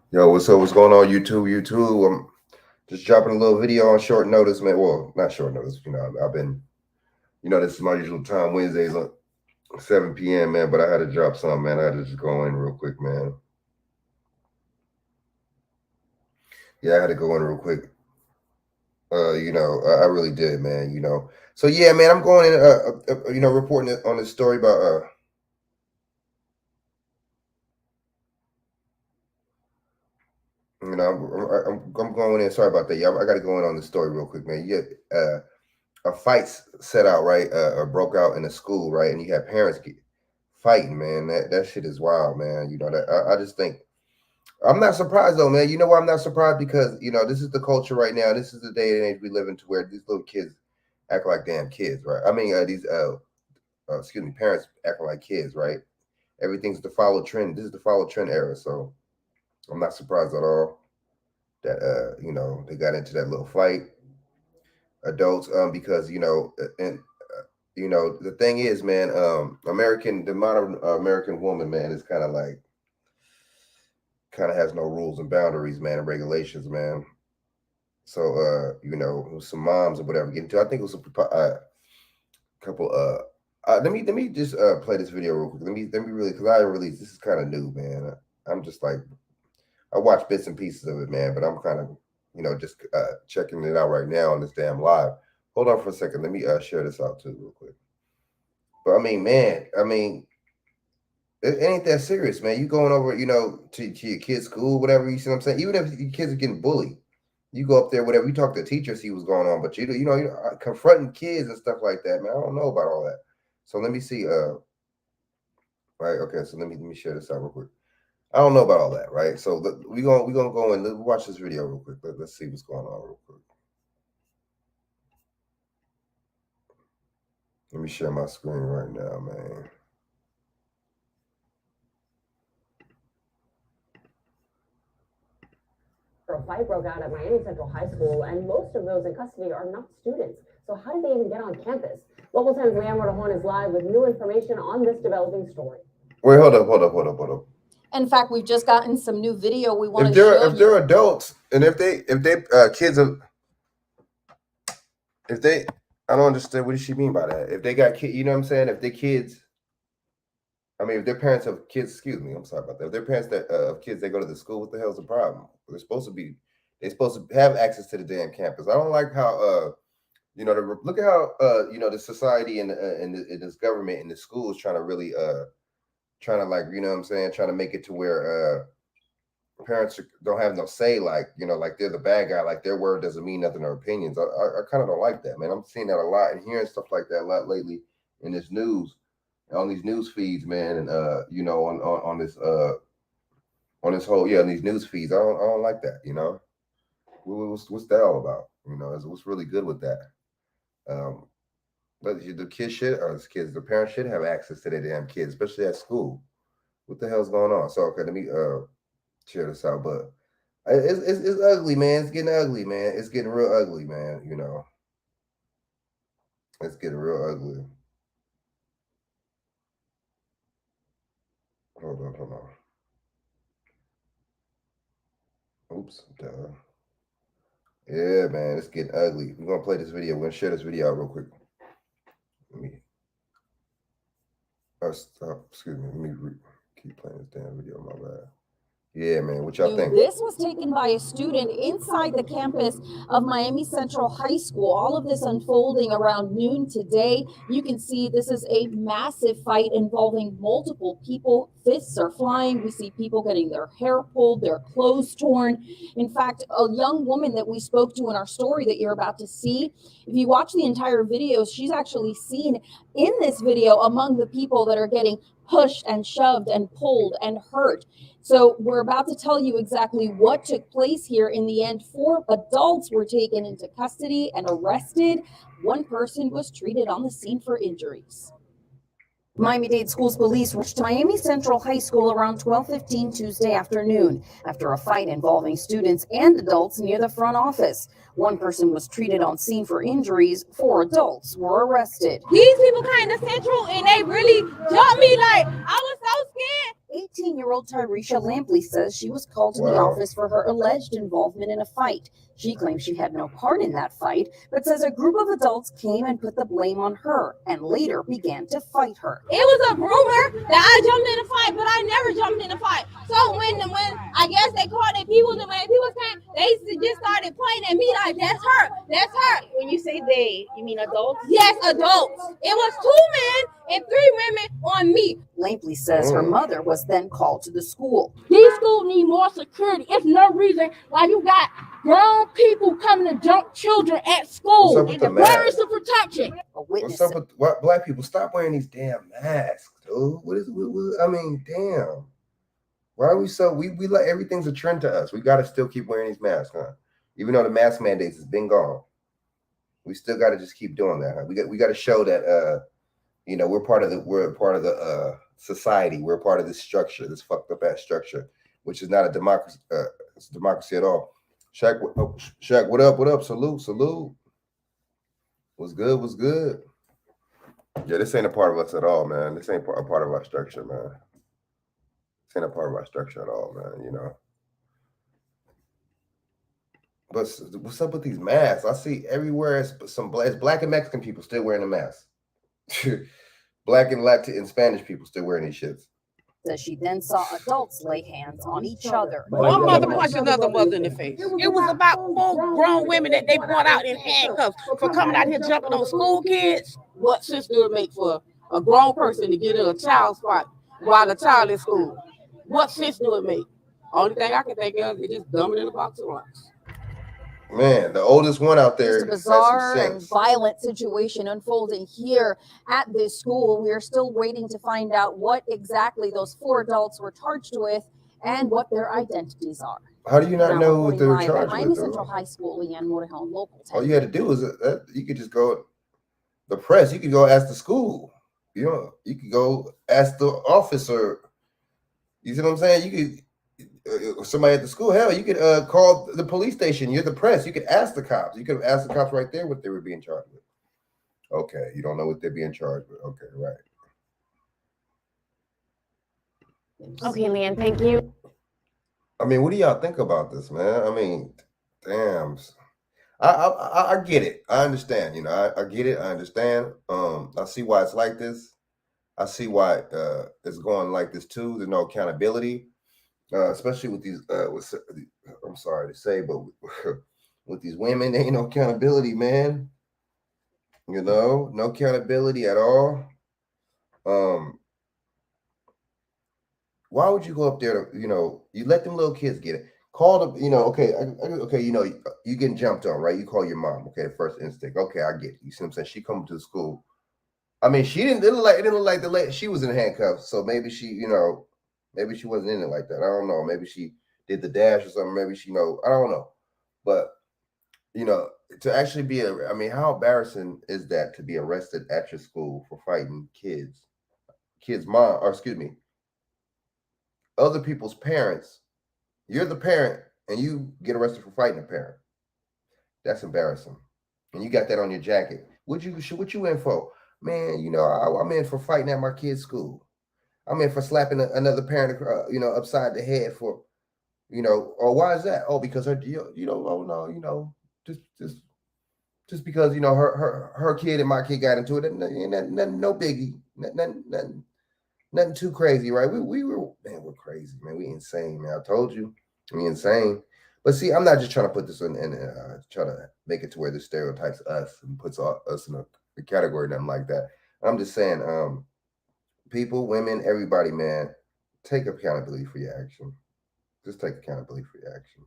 Yo, what's up? What's going on, YouTube? I'm just dropping a little video on short notice, man. Well, not short notice. I've been, this is my usual time, Wednesdays at 7 p.m., man. But I had to drop something, man. I had to just go in real quick, man. Yeah, I had to go in real quick. I really did, man. So yeah, man. I'm going in, reporting on this story about, I'm going in. Sorry about that. Yeah, I got to go in on this story real quick, man. A fight set out, right? Broke out in a school, right? And you have parents fighting, man. That shit is wild, man. I just think I'm not surprised though, man. You know why I'm not surprised? Because this is the culture right now. This is the day and age we live in, to where these little kids act like damn kids, right? I mean, parents acting like kids, right? Everything's the follow trend. This is the follow trend era, so I'm not surprised at all that they got into that little fight. Adults, because and the thing is, man, the modern American woman, man, is kind of has no rules and boundaries, man, and regulations, man. So, some moms or whatever get into. I think it was a couple. Let me just play this video real quick. Let me really, because I released. This is kind of new, man. I'm just like, I watch bits and pieces of it, man, but I'm kind of, just checking it out right now on this damn live. Hold on for a second. Let me share this out too, real quick. But I mean, man, it ain't that serious, man. You going over, to your kid's school, whatever. You see what I'm saying? Even if your kids are getting bullied, you go up there, whatever. You talk to the teacher, see what's going on. But confronting kids and stuff like that, man. I don't know about all that. So let me see. Right. Okay. So let me share this out real quick. I don't know about all that, right? So we gonna go and watch this video real quick. Let's see what's going on real quick. Let me share my screen right now, man. A fight broke out at Miami Central High School, and most of those in custody are not students. So how did they even get on campus? Local 10's Leanne Rodahorn is live with new information on this developing story. Wait, hold up. In fact, we've just gotten some new video we want If to they're show if they're you. adults, and if they kids are, if they I don't understand, what does she mean by that? If they got kids, you know what I'm saying? If they kids, I mean, if their parents have kids, excuse me, I'm sorry about that. If their parents that of kids that go to the school, what the hell's the problem? They're supposed to have access to the damn campus. I don't like how look at how the society and this government and the schools trying to really trying to, like, what I'm saying, trying to make it to where parents don't have no say, like, like they're the bad guy, like their word doesn't mean nothing, or opinions. I kind of don't like that, man. I'm seeing that a lot and hearing stuff like that a lot lately in this news, on these news feeds, man, and on this whole, yeah, on these news feeds. I don't like that. What's that all about? What's really good with that? um but the kids should, or the parents should have access to their damn kids, especially at school. What the hell's going on? So okay, let me share this out. But it's ugly, man. It's getting ugly, man. It's getting real ugly, man. It's getting real ugly. Hold on. Oops. Duh. Yeah, man. It's getting ugly. We're gonna play this video. We're gonna share this video out real quick. Let me. Excuse me. Let me keep playing this damn video. My bad. Yeah, man. What y'all think? This was taken by a student inside the campus of Miami Central High School. All of this unfolding around noon today. You can see this is a massive fight involving multiple people. Fists are flying. We see people getting their hair pulled, their clothes torn. In fact, a young woman that we spoke to in our story that you're about to see, if you watch the entire video, she's actually seen in this video among the people that are getting pushed and shoved and pulled and hurt. So we're about to tell you exactly what took place here. In the end, 4 adults were taken into custody and arrested. 1 person was treated on the scene for injuries. Miami-Dade Schools police reached Miami Central High School around 12:15 Tuesday afternoon after a fight involving students and adults near the front office. 1 person was treated on scene for injuries. 4 adults were arrested. These people came to Central and they really jumped me. Like, I was so scared. 18-year-old Tyresha Lampley says she was called to the Wow. office for her alleged involvement in a fight. She claims she had no part in that fight, but says a group of adults came and put the blame on her and later began to fight her. It was a rumor that I jumped in a fight, but I never jumped in a fight. So when I guess they called it people, and when people came, they just started pointing at me like, that's her, that's her. When you say they, you mean adults? Yes, adults. It was 2 men and 3 women on me. Lampley says her mother was then called to the school. These schools need more security. It's no reason why you got grown people coming to jump children at school. What's up with the Where mask? is the protection? A witness What's up with what, black people? Stop wearing these damn masks, dude. I mean, damn. Why are we so we like everything's a trend to us? We gotta still keep wearing these masks, huh? Even though the mask mandates has been gone, we still gotta just keep doing that. Huh? We got to show that we're part of the society. We're part of this structure, this fucked up ass structure, which is not a democracy. It's a democracy at all. Shaq, what up? What up? Salute. What's good? What's good? Yeah, this ain't a part of us at all, man. This ain't a part of our structure, man. This ain't a part of our structure at all, man. You know. But what's up with these masks? I see everywhere it's black and Mexican people still wearing the mask. Black and Latin and Spanish people still wearing these shits. says she then saw adults lay hands on each other. One mother punched another mother in the face. It was about 4 grown women that they brought out in handcuffs for coming out here jumping on school kids. What sense do it make for a grown person to get in a child's spot while the child is school? What sense do it make? Only thing I can think of is just dumb it in a box of rocks. Man, the oldest one out there. Just a bizarre and violent situation unfolding here at this school. We are still waiting to find out what exactly those 4 adults were charged with and what their identities are. How do you not know what they're charged with? Miami Central High School, Leanne Morejon, local 10. All you had to do was you could just go, the press, you could go ask the school. You know, you could go ask the officer. You see what I'm saying? You could. Somebody at the school, hell, you could call the police station. You're the press. You could ask the cops. You could have asked the cops right there what they were being charged with. Okay, you don't know what they're being charged with. Okay, right. Okay, Leanne, thank you. I mean, what do y'all think about this, man? I mean, damn. I get it. I understand. You know, I get it. I understand. I see why it's like this. I see why it's going like this too. There's no accountability. Especially with these, I'm sorry to say, but with these women, there ain't no accountability, man. You know, no accountability at all. Why would you go up there to, you let them little kids get it. Call them, okay, okay, you getting jumped on, right? You call your mom, okay, the first instinct. Okay, I get it. You see what I'm saying? She come to the school. I mean, it didn't look like the lady, she was in handcuffs, so maybe she, maybe she wasn't in it like that. I don't know. Maybe she did the dash or something. Maybe she, I don't know. But, to actually be, how embarrassing is that to be arrested at your school for fighting other people's parents. You're the parent and you get arrested for fighting a parent. That's embarrassing. And you got that on your jacket. What you in for? Man, I'm in for fighting at my kid's school. I'm in for slapping another parent, upside the head for, or why is that? Oh, because her, just because, her kid and my kid got into it, nothing, no biggie, nothing too crazy, right? We're crazy, man. We insane, man. I told you, we insane. But see, I'm not just trying to put this in and try to make it to where this stereotypes us and puts us in a category, nothing like that. I'm just saying, people, women, everybody, man, take accountability for your action. Just take accountability for your action.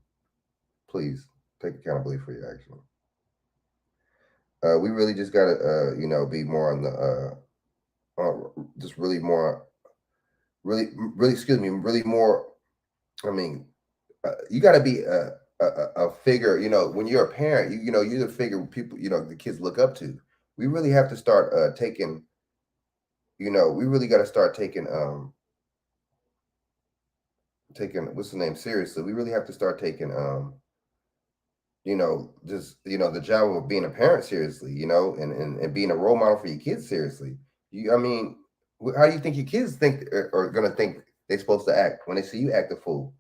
Please take accountability for your action. We really just gotta, be more on the, just really more, really more. I mean, you got to be a figure. When you're a parent, you're the figure people, the kids look up to. We really have to start taking. We really got to start taking what's the name seriously. We really have to start taking the job of being a parent seriously, and being a role model for your kids seriously. How do you think your kids are gonna think they supposed to act when they see you act a fool.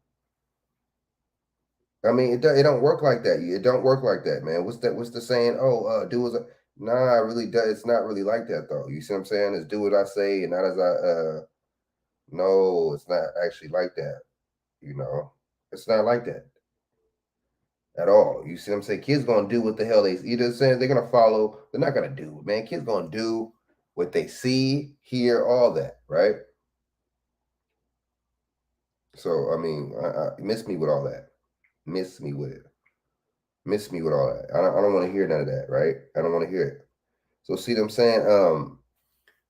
I mean, it don't work like that. It don't work like that, man. What's the saying? Oh, do as nah, it really does. It's not really like that though. You see what I'm saying? It's do what I say and not as I no, it's not actually like that. You know, it's not like that at all. You see what I'm saying? Kids gonna do what the hell you know what I'm saying? They're gonna follow, they're not gonna do, man. Kids gonna do what they see, hear, all that, right? So I mean, I miss me with all that. Miss me with it. Miss me with all that. I don't want to hear none of that, right? I don't want to hear it. So see what I'm saying?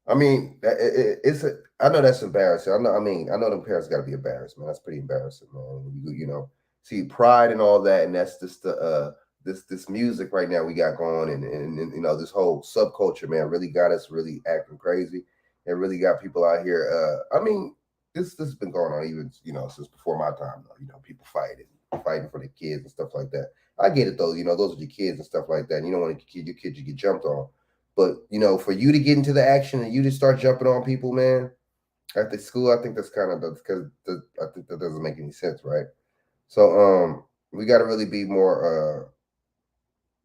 I mean, I know that's embarrassing. I know them parents got to be embarrassed, man. That's pretty embarrassing, man. You know, see pride and all that, and that's just the this music right now we got going, and you know this whole subculture, man, really got us really acting crazy, and really got people out here. I mean, this has been going on even since before my time, though. You know, people fighting for the kids and stuff like that. I get it though. You know, those are your kids and stuff like that. And you don't want your kids to get jumped on. But for you to get into the action and you to start jumping on people, man, at the school, I think that's kind of because I think that doesn't make any sense, right? So we got to really be more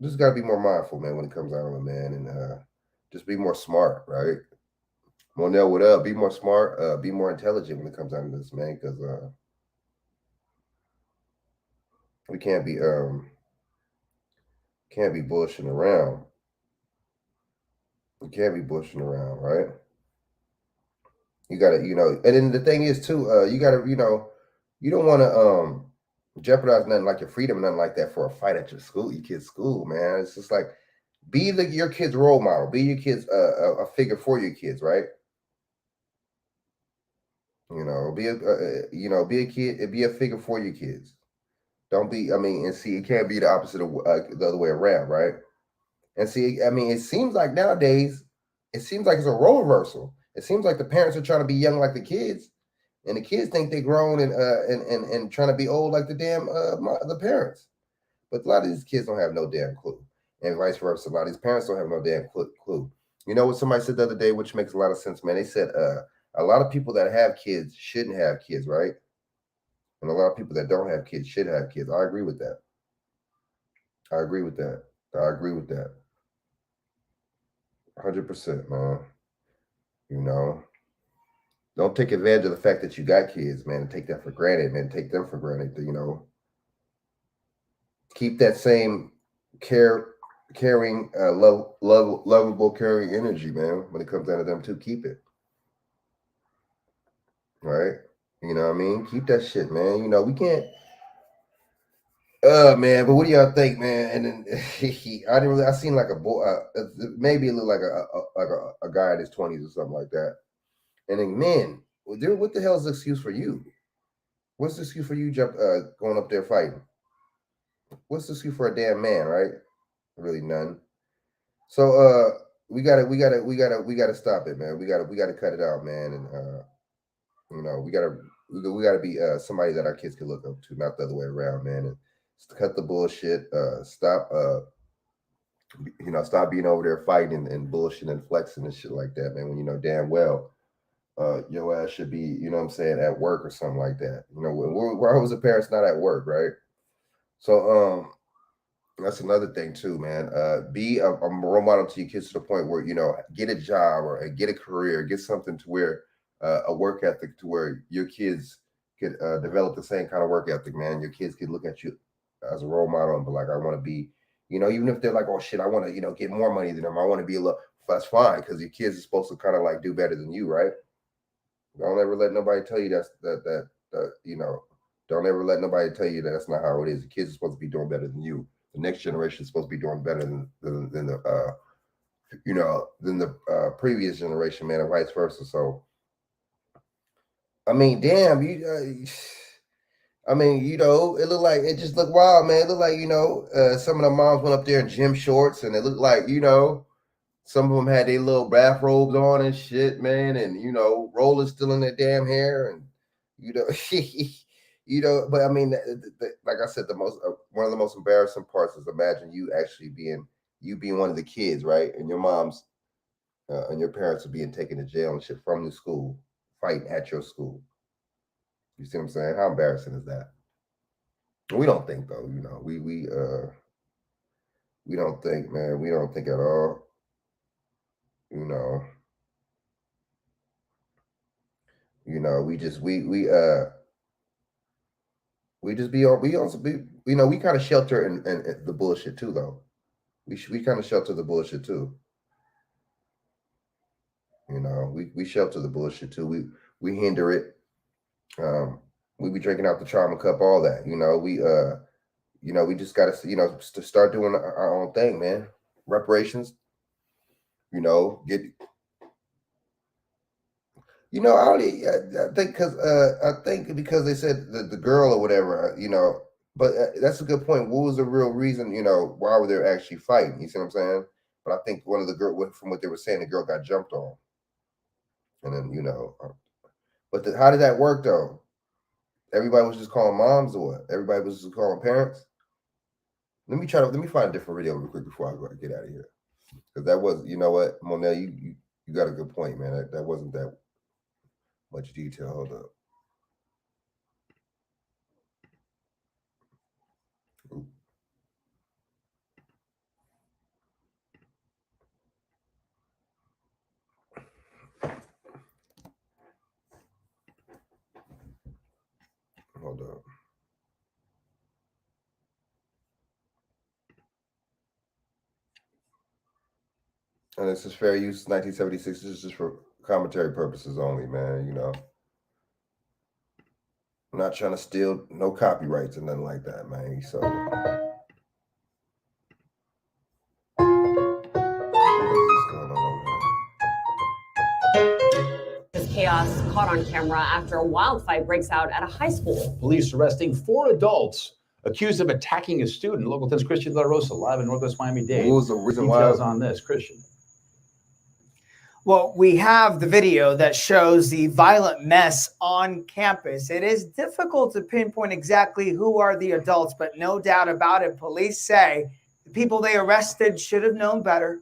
just got to be more mindful, man, when it comes out of it, man, and just be more smart, right? Monel, what up? Be more smart, be more intelligent when it comes out of this, man, because we can't be bullshitting around. You can't be bullshitting around, right? You gotta, and then the thing is too, you gotta, you don't want to jeopardize nothing like your freedom, nothing like that for a fight at your school, your kid's school, man. It's just like be your kid's role model, be your kid's a figure for your kids, right? Be a kid, be a figure for your kids. Don't be, and see, it can't be the opposite of the other way around, right? And see, it seems like nowadays, it seems like it's a role reversal. It seems like the parents are trying to be young like the kids, and the kids think they're grown and trying to be old like the damn the parents. But a lot of these kids don't have no damn clue, and vice versa. A lot of these parents don't have no damn clue. You know what somebody said the other day, which makes a lot of sense, man. They said a lot of people that have kids shouldn't have kids, right? And a lot of people that don't have kids should have kids. I agree with that. I agree with that. 100%, man. Don't take advantage of the fact that you got kids, man, and take that for granted, man. Take them for granted. Keep that same caring, lovable, caring energy, man. When it comes down to them too, keep it. Right? You know what I mean? Keep that shit, man. We can't. Man, but what do y'all think, man? And then I seen like a boy, maybe it looked like a guy in his 20s or something like that. And then, man, what the hell is the excuse for you? What's the excuse for you going up there fighting? What's the excuse for a damn man, right? Really none. So we gotta stop it, man. We gotta cut it out, man. And we gotta be somebody that our kids can look up to, not the other way around, man. And cut the bullshit. Stop stop being over there fighting and bullshit and flexing and shit like that, man. When you know damn well your ass should be, what I'm saying, at work or something like that. Where was the parents not at work, right? So that's another thing too, man. Be a role model to your kids to the point where get a job or get a career, get something to where a work ethic to where your kids could develop the same kind of work ethic, man. Your kids could look at you as a role model and be like, I want to be, even if they're like, oh shit, I want to, get more money than them. I want to be a little. That's fine because your kids are supposed to kind of like do better than you, right? Don't ever let nobody tell you that don't ever let nobody tell you that's not how it is. The kids are supposed to be doing better than you. The next generation is supposed to be doing better than the previous generation, man, and vice versa. So, damn, it looked like it just looked wild, man. It looked like some of the moms went up there in gym shorts, and it looked like some of them had their little bathrobes on and shit, man, and rollers still in their damn hair, and but like I said, one of the most embarrassing parts is imagine you actually being one of the kids, right, and your moms and your parents are being taken to jail and shit from the school, fighting at your school. You see what I'm saying? How embarrassing is that? We don't think though, you know. We don't think, man. We don't think at all. You know. We just we just be on. We also be, you know, we kind of shelter and the bullshit too, though. We kind of shelter the bullshit too. You know, we shelter the bullshit too. We hinder it. We be drinking out the trauma cup, all that. We just gotta, to start doing our own thing, man. Reparations. Get. I think because they said the girl or whatever, but that's a good point. What was the real reason, why were they actually fighting? You see what I'm saying? But I think one of the girl, from what they were saying, the girl got jumped on. And then, but how did that work though? Everybody was just calling moms or what? Everybody was just calling parents? Let me find a different video real quick before I go get out of here. Because that was, you know what, Monel, you got a good point, man. That wasn't that much detail. Hold up. Ooh. Hold up. And this is fair use 1976. This is just for commentary purposes only, man. I'm not trying to steal no copyrights or nothing like that, man. So This chaos caught on camera after a wild fight breaks out at a high school. Police arresting 4 adults accused of attacking a student. Local 10's Christian De La Rosa live in Northwest Miami-Dade. What was the reason Details on this, Christian? Well, we have the video that shows the violent mess on campus. It is difficult to pinpoint exactly who are the adults, but no doubt about it, police say the people they arrested should have known better.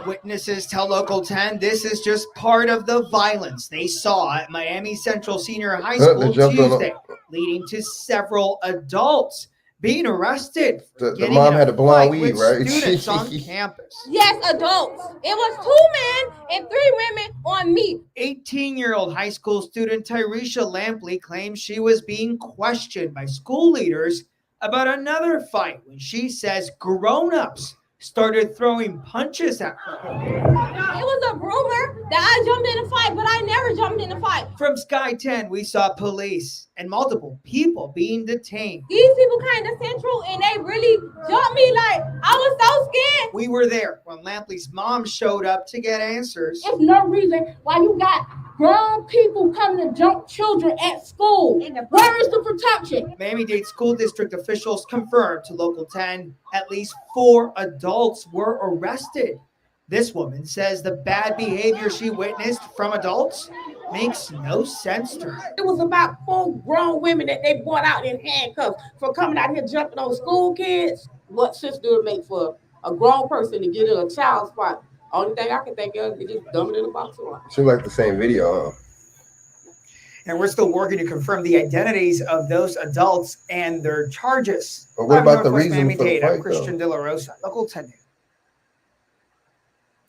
Witnesses tell Local 10 this is just part of the violence they saw at Miami Central Senior High School Tuesday, leading to several adults being arrested. The mom had a blonde weave, right? Students on campus. Yes, adults. It was 2 men and 3 women on me. 18-year-old high school student Tyresha Lampley claims she was being questioned by school leaders about another fight when she says grown-ups started throwing punches at her. It was a rumor that I jumped in a fight, but I never jumped in a fight. From Sky 10, we saw police and multiple people being detained. These people came to Central and they really jumped me like I was so scared. We were there when Lampley's mom showed up to get answers. There's no reason why you got grown people coming to jump children at school. Where is the protection? Miami-Dade School District officials confirmed to Local 10 at least 4 adults were arrested. This woman says the bad behavior she witnessed from adults makes no sense to her. It was about 4 grown women that they brought out in handcuffs for coming out here jumping on school kids. What sense do it make for a grown person to get in a child's spot? Only thing I can think of is just dumb it in a box of rocks. Seems like the same video, huh? And we're still working to confirm the identities of those adults and their charges. But what about the Northwest reason for the Miami-Dade, I'm fight, Christian though? De La Rosa, Local 10.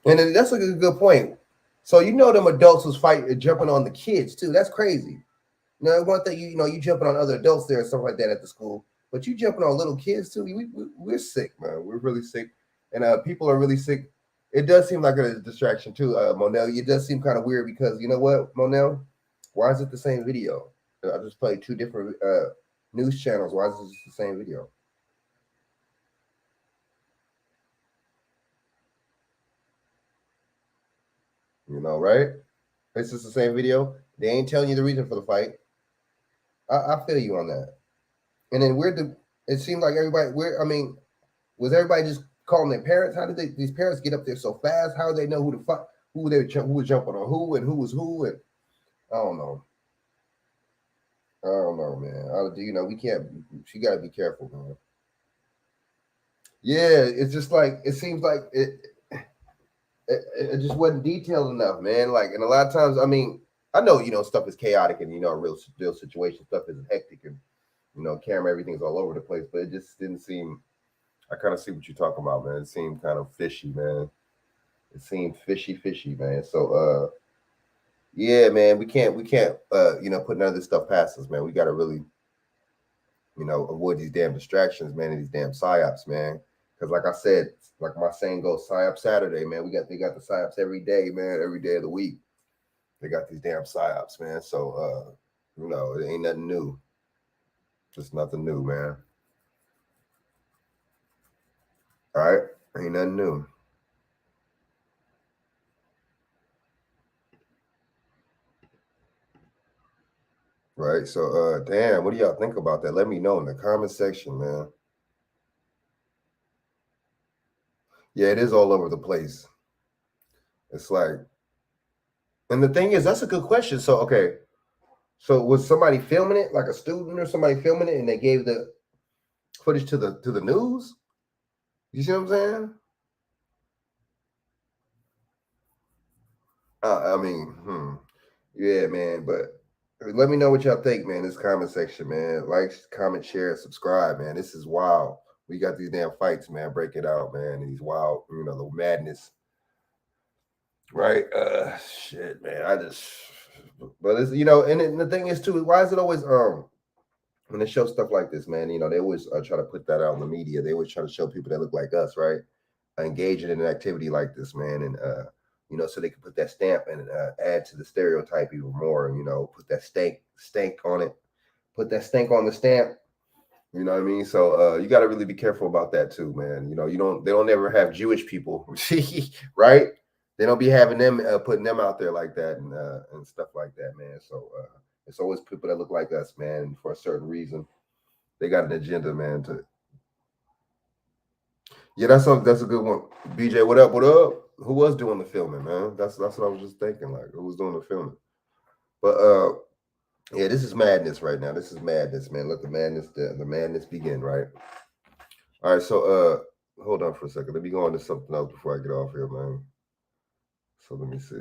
And then that's a good point. So them adults was fighting, jumping on the kids too. That's crazy. One thing you jumping on other adults there and stuff like that at the school, but you jumping on little kids too. We're sick, man. We're really sick, and people are really sick. It does seem like a distraction too, Monel. It does seem kind of weird because you know what, Monel? Why is it the same video? I just played 2 different news channels. Why is it just the same video? Right? It's just the same video. They ain't telling you the reason for the fight. I feel you on that. And then it seemed like was everybody just calling their parents? How did these parents get up there so fast? How do they know who was jumping on who and who was who? And I don't know. Man. We can't. She got to be careful, man. Yeah, it's just like it seems like it just wasn't detailed enough, man. Like, and a lot of times, I know, stuff is chaotic and real situation stuff is hectic and camera everything's all over the place, but it just didn't seem. I kind of see what you're talking about, man. It seemed kind of fishy, man. It seemed fishy, man. So yeah, man, we can't put none of this stuff past us, man. We gotta really, avoid these damn distractions, man, and these damn psyops, man. Because like I said, like my saying goes, psyop Saturday, man. They got the psyops every day, man, every day of the week. They got these damn psyops, man. So it ain't nothing new. Just nothing new, man. All right, ain't nothing new. Right. So damn, what do y'all think about that? Let me know in the comment section, man. Yeah, it is all over the place. It's like, and the thing is, that's a good question. So okay, so was somebody filming it, like a student or somebody filming it, and they gave the footage to the news? You see what I'm saying? I mean, yeah, man. But let me know what y'all think, man. This comment section, man. Like, comment, share, subscribe, man. This is wild. We got these damn fights, man. Break it out, man. These wild, the madness. Right? Shit, man. But it's and the thing is too, why is it always when they show stuff like this, man? They always try to put that out in the media. They always try to show people that look like us, right? Engaging in an activity like this, man, and so they can put that stamp and add to the stereotype even more, and put that stank on it, put that stank on the stamp. You know what I mean? So you got to really be careful about that too, man. They don't ever have Jewish people, right? They don't be having them putting them out there like that and stuff like that, man. So it's always people that look like us, man, for a certain reason. They got an agenda, man. Yeah, that's a good one. BJ, what up? What up? Who was doing the filming, man? That's what I was just thinking. Like, who was doing the filming? But yeah, this is madness right now. This is madness, man. Let the madness begin, right? All right, so hold on for a second. Let me go on to something else before I get off here, man. So let me see.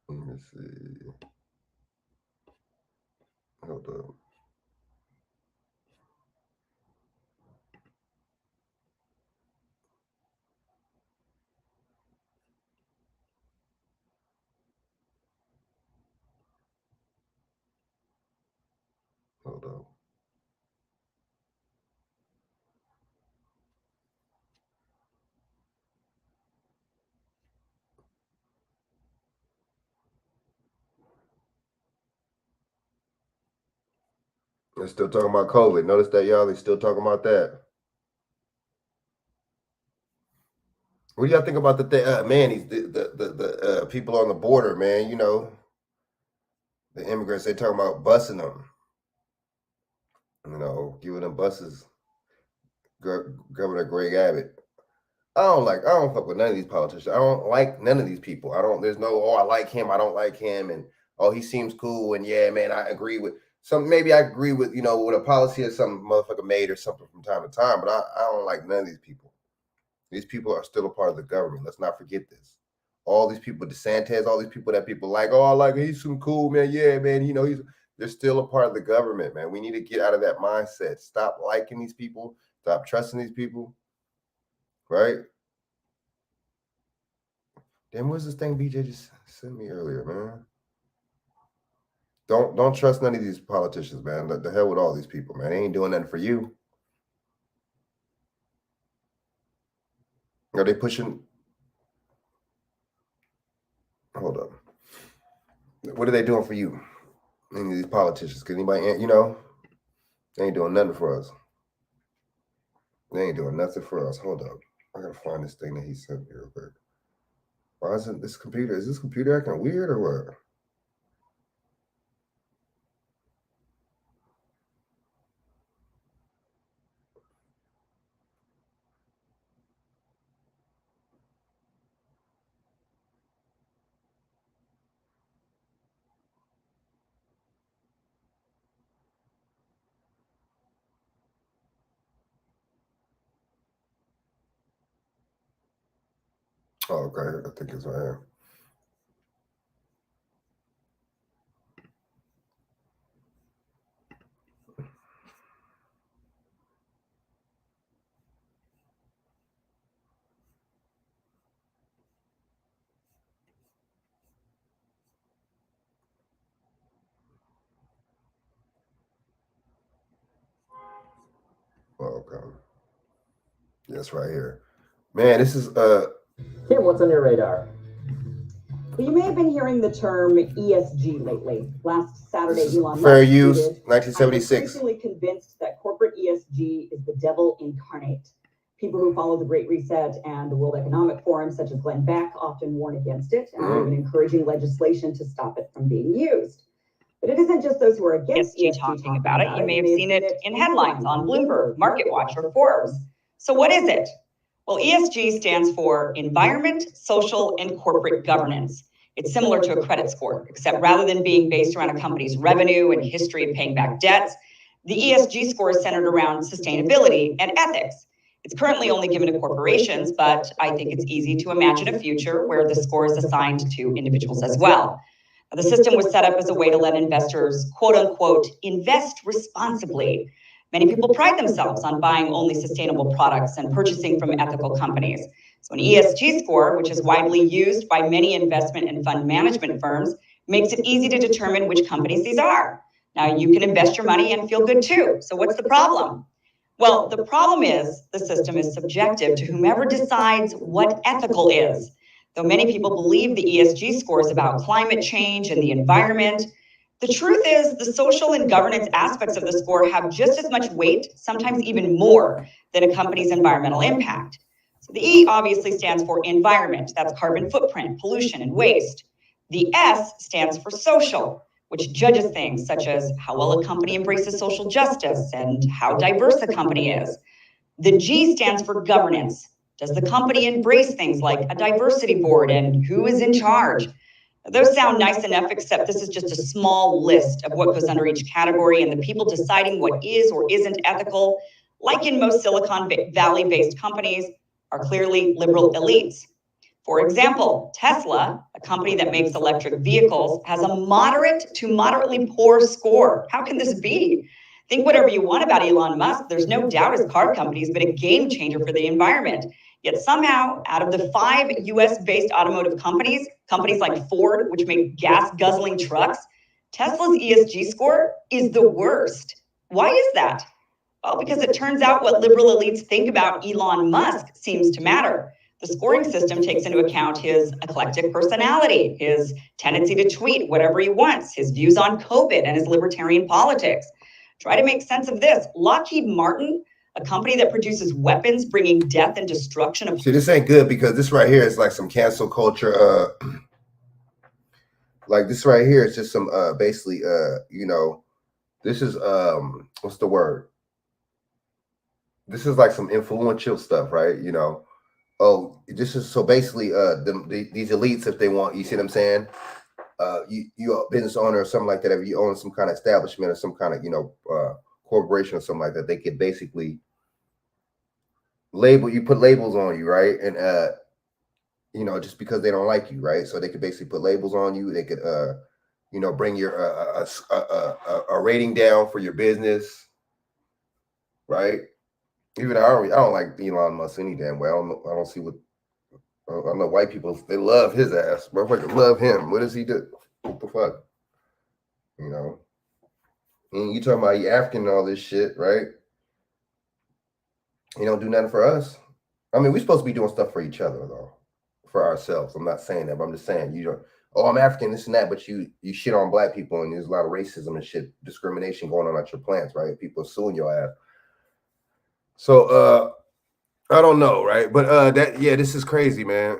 Let me see. Hold up. Hold up. They're still talking about COVID. Notice that, y'all. They're still talking about that. What do y'all think about man? These the people on the border, man. The immigrants. They talking about busing them. Giving them buses. Governor Greg Abbott. I don't fuck with none of these politicians. I don't like none of these people. There's no, I like him, I don't like him, and he seems cool, and yeah, man, I agree with maybe I agree with, with a policy or some motherfucker made or something from time to time, but I don't like none of these people. These people are still a part of the government. Let's not forget this. All these people, DeSantis, all these people that people like, I like, he's some cool, man. Yeah, man, they're still a part of the government, man. We need to get out of that mindset. Stop liking these people. Stop trusting these people. Right? Damn, where's this thing BJ just sent me earlier, man? Don't trust none of these politicians, man. The hell with all these people, man. They ain't doing nothing for you. Are they pushing? Hold up. What are they doing for you? Any of these politicians? Can anybody, they ain't doing nothing for us. They ain't doing nothing for us. Hold up. I gotta find this thing that he sent me real quick. Why isn't this computer? Is this computer acting weird or what? Oh, okay. I think it's right here. Oh, okay. Yes, right here. Man, this is Kim, what's on your radar? Well, you may have been hearing the term ESG lately. Last Saturday, this is Elon fair Musk use, tweeted, "I'm 1976. increasingly convinced that corporate ESG is the devil incarnate. People who follow the Great Reset and the World Economic Forum, such as Glenn Beck, often warn against it and are even encouraging legislation to stop it from being used. But it isn't just those who are against ESG talking about it. You may have seen it in headlines on Bloomberg, MarketWatch, or Forbes. So what is it? Well, ESG stands for Environment, Social, and Corporate Governance. It's similar to a credit score, except rather than being based around a company's revenue and history of paying back debts, the ESG score is centered around sustainability and ethics. It's currently only given to corporations, but I think it's easy to imagine a future where the score is assigned to individuals as well. The system was set up as a way to let investors, quote unquote, invest responsibly. Many people pride themselves on buying only sustainable products and purchasing from ethical companies. So an ESG score, which is widely used by many investment and fund management firms, makes it easy to determine which companies these are. Now you can invest your money and feel good too. So what's the problem? Well, the problem is the system is subjective to whomever decides what ethical is. Though many people believe the ESG score is about climate change and the environment, the truth is the social and governance aspects of the score have just as much weight, sometimes even more, than a company's environmental impact. So the E obviously stands for environment. That's carbon footprint, pollution, and waste. The S stands for social, which judges things such as how well a company embraces social justice and how diverse a company is. The G stands for governance. Does the company embrace things like a diversity board and who is in charge? Those sound nice enough, except this is just a small list of what goes under each category, and the people deciding what is or isn't ethical, like in most Silicon Valley-based companies, are clearly liberal elites. For example, Tesla, a company that makes electric vehicles, has a moderate to moderately poor score. How can this be? Think whatever you want about Elon Musk. There's no doubt his car company's been a game changer for the environment. Yet somehow, out of the 5 US-based automotive companies, companies like Ford, which make gas-guzzling trucks, Tesla's ESG score is the worst. Why is that? Well, because it turns out what liberal elites think about Elon Musk seems to matter. The scoring system takes into account his eclectic personality, his tendency to tweet whatever he wants, his views on COVID, and his libertarian politics. Try to make sense of this. Lockheed Martin, a company that produces weapons bringing death and destruction of... See, this ain't good because this right here is like some cancel culture. Like this right here is just some basically you know, this is what's the word? This is like some influential stuff, right? You know, oh, this is so basically these elites, if they want, you see what I'm saying? You a business owner or something like that, if you own some kind of establishment or some kind of, you know, corporation or something like that, they could basically label you, put labels on you, right? And you know, just because they don't like you, right? So they could basically put labels on you. They could you know, bring your a rating down for your business, right? Even I don't like Elon Musk any damn way. I don't see what I know. White people, they love his ass. Motherfuckers love him. What does he do? What the fuck? You know? And you talking about he African and all this shit, right? He don't do nothing for us. I mean, we're supposed to be doing stuff for each other though, for ourselves. I'm not saying that, but I'm just saying you don't. Oh, I'm African, this and that, but you shit on black people, and there's a lot of racism and shit, discrimination going on at your plants, right? People suing your ass. So I don't know, right? But this is crazy, man.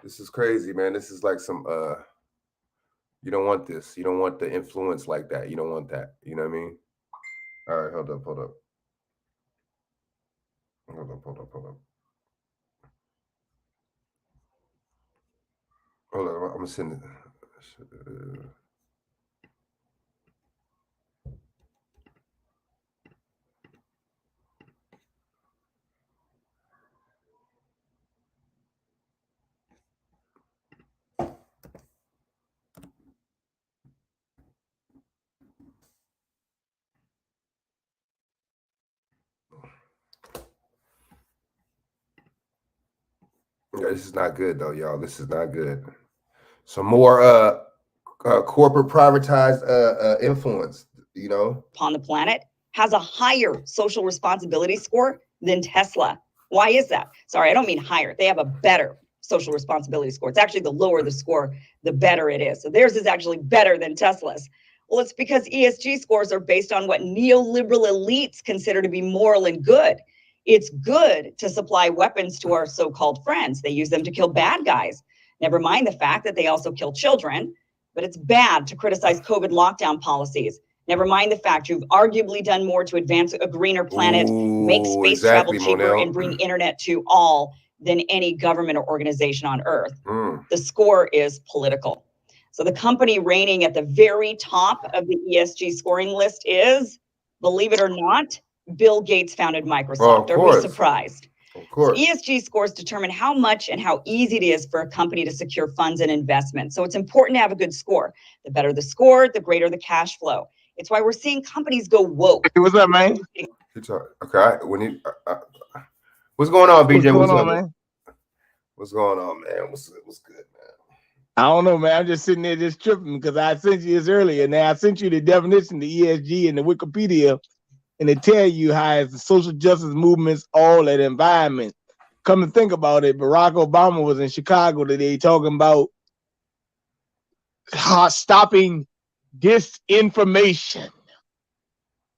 This is crazy, man. This is like some you don't want this. You don't want the influence like that. You don't want that. You know what I mean? All right, hold up. Hold up. I'm gonna send it. Yeah, this is not good though, y'all. This is not good. Some more corporate privatized influence, you know. Upon the planet has a higher social responsibility score than Tesla. Why is that? Sorry, I don't mean higher. They have a better social responsibility score. It's actually the lower the score, the better it is. So theirs is actually better than Tesla's. Well, it's because ESG scores are based on what neoliberal elites consider to be moral and good. It's good to supply weapons to our so-called friends. They use them to kill bad guys. Never mind the fact that they also kill children, but it's bad to criticize COVID lockdown policies. Never mind the fact you've arguably done more to advance a greener planet, make space travel cheaper, and bring internet to all than any government or organization on Earth. The score is political. So the company reigning at the very top of the ESG scoring list is, believe it or not, Bill Gates founded Microsoft. Are we surprised? Of course. So ESG scores determine how much and how easy it is for a company to secure funds and investment. So it's important to have a good score. The better the score, the greater the cash flow. It's why we're seeing companies go woke. Hey, what's up, man? Okay, what's going on, BJ? What's going on, man? What's going on, man? What's good, man? I don't know, man. I'm just sitting there just tripping because I sent you this earlier. Now I sent you the definition, the ESG and the Wikipedia, and they tell you how it's the social justice movements, all that environment. Come to think about it, Barack Obama was in Chicago today talking about stopping disinformation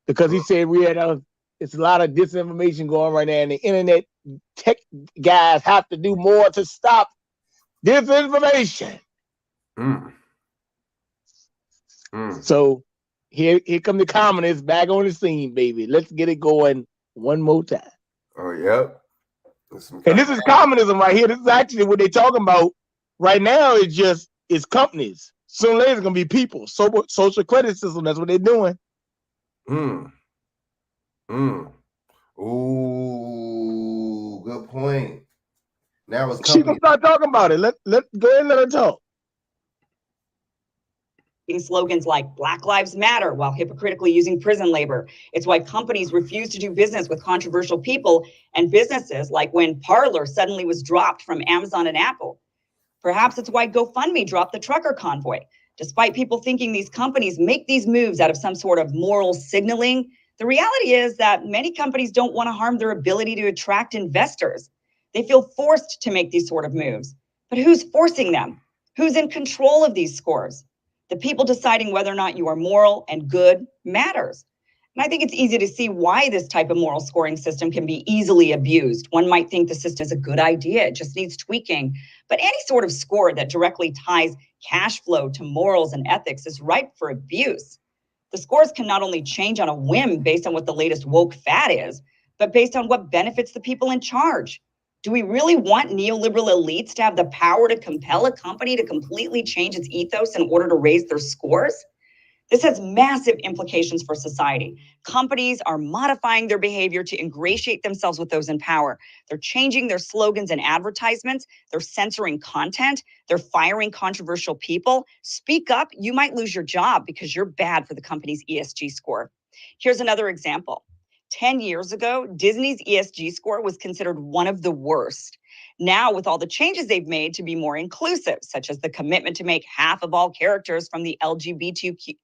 because he said it's a lot of disinformation going right now, and the internet tech guys have to do more to stop disinformation. So here come the communists back on the scene, baby. Let's get it going one more time. Oh, yep. And this is communism right here. This is actually what they're talking about right now. It's companies. Sooner or later, it's gonna be people. Social credit system. That's what they're doing. Ooh, good point. Now it's She gonna start talking about it. Let go ahead and let her talk. Slogans like Black Lives Matter while hypocritically using prison labor. It's why companies refuse to do business with controversial people and businesses, like when Parler suddenly was dropped from Amazon and Apple. Perhaps it's why GoFundMe dropped the trucker convoy. Despite people thinking these companies make these moves out of some sort of moral signaling, the reality is that many companies don't want to harm their ability to attract investors. They feel forced to make these sort of moves. But who's forcing them? Who's in control of these scores? The people deciding whether or not you are moral and good matters. And I think it's easy to see why this type of moral scoring system can be easily abused. One might think the system is a good idea, it just needs tweaking. But any sort of score that directly ties cash flow to morals and ethics is ripe for abuse. The scores can not only change on a whim based on what the latest woke fad is, but based on what benefits the people in charge. Do we really want neoliberal elites to have the power to compel a company to completely change its ethos in order to raise their scores? This has massive implications for society. Companies are modifying their behavior to ingratiate themselves with those in power. They're changing their slogans and advertisements. They're censoring content. They're firing controversial people. Speak up, you might lose your job because you're bad for the company's ESG score. Here's another example. 10 years ago, Disney's ESG score was considered one of the worst. Now, with all the changes they've made to be more inclusive, such as the commitment to make half of all characters from the LGBTQI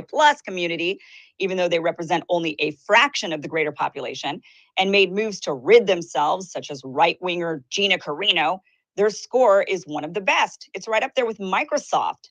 plus community, even though they represent only a fraction of the greater population, and made moves to rid themselves, such as right-winger Gina Carano, their score is one of the best. It's right up there with Microsoft.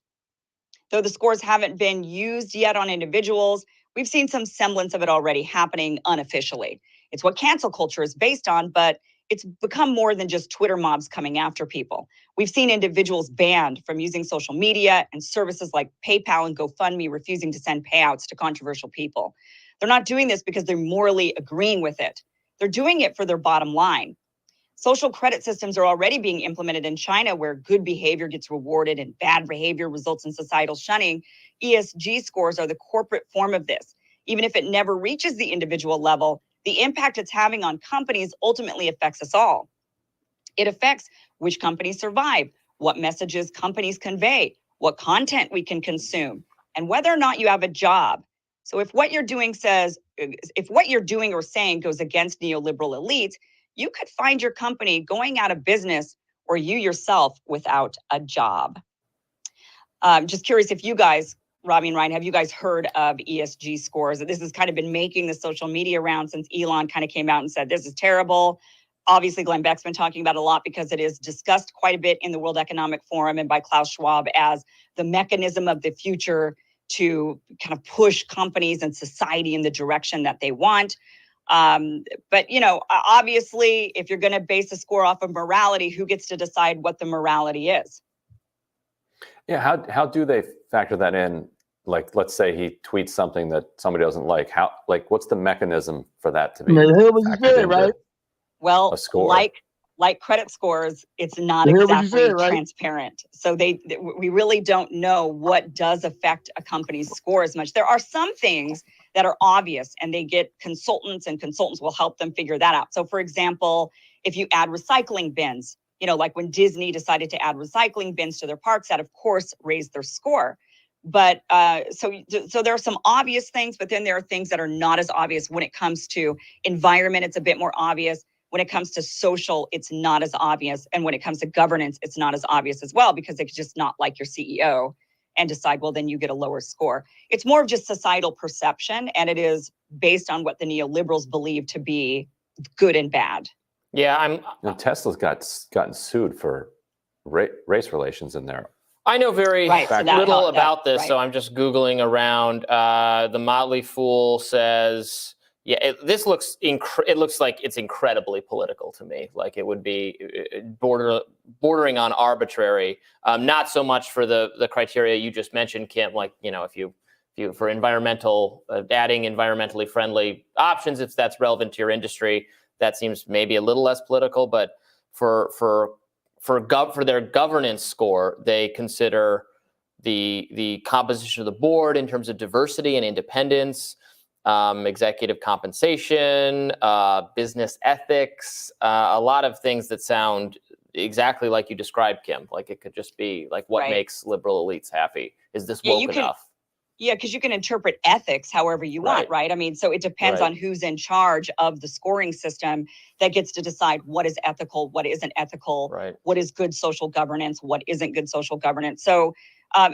Though the scores haven't been used yet on individuals, we've seen some semblance of it already happening unofficially. It's what cancel culture is based on, but it's become more than just Twitter mobs coming after people. We've seen individuals banned from using social media and services like PayPal and GoFundMe refusing to send payouts to controversial people. They're not doing this because they're morally agreeing with it. They're doing it for their bottom line. Social credit systems are already being implemented in China, where good behavior gets rewarded and bad behavior results in societal shunning. ESG scores are the corporate form of this. Even if it never reaches the individual level, the impact it's having on companies ultimately affects us all. It affects which companies survive, what messages companies convey, what content we can consume, and whether or not you have a job. So if what you're doing or saying goes against neoliberal elites, you could find your company going out of business or you yourself without a job. Just curious if you guys, Robbie and Ryan, have you guys heard of ESG scores? This has kind of been making the social media round since Elon kind of came out and said, this is terrible. Obviously, Glenn Beck's been talking about it a lot because it is discussed quite a bit in the World Economic Forum and by Klaus Schwab as the mechanism of the future to kind of push companies and society in the direction that they want. But, you know, obviously, if you're going to base a score off of morality, who gets to decide what the morality is? Yeah, how do they factor that in? Like, let's say he tweets something that somebody doesn't like. What's the mechanism for that to be? Now, you heard what you factored said, into right? Well, a score? like credit scores, it's not You heard what you exactly said, right? transparent. So we really don't know what does affect a company's score as much. There are some things that are obvious and they get consultants and consultants will help them figure that out. So for example, if you add recycling bins, you know, like when Disney decided to add recycling bins to their parks, that of course raised their score. But so there are some obvious things, but then there are things that are not as obvious. When it comes to environment, it's a bit more obvious. When it comes to social, it's not as obvious. And when it comes to governance, it's not as obvious as well, because they could just not like your CEO and decide, well, then you get a lower score. It's more of just societal perception, and it is based on what the neoliberals believe to be good and bad. Yeah, Tesla's gotten sued for race relations in there. I know very little about this, right. so I'm just Googling around. The Motley Fool says, yeah, it looks like it's incredibly political to me. Like it would be bordering on arbitrary. Not so much for the criteria you just mentioned, Kim. Like, you know, if you for environmental, adding environmentally friendly options, if that's relevant to your industry, that seems maybe a little less political. But for their governance score, they consider the composition of the board in terms of diversity and independence, executive compensation, business ethics, a lot of things that sound exactly like you described, Kim. Like it could just be like what makes liberal elites happy. Is this woke enough? Yeah, because you can interpret ethics however you want, right? I mean, so it depends on who's in charge of the scoring system that gets to decide what is ethical, what isn't ethical, what is good social governance, what isn't good social governance. So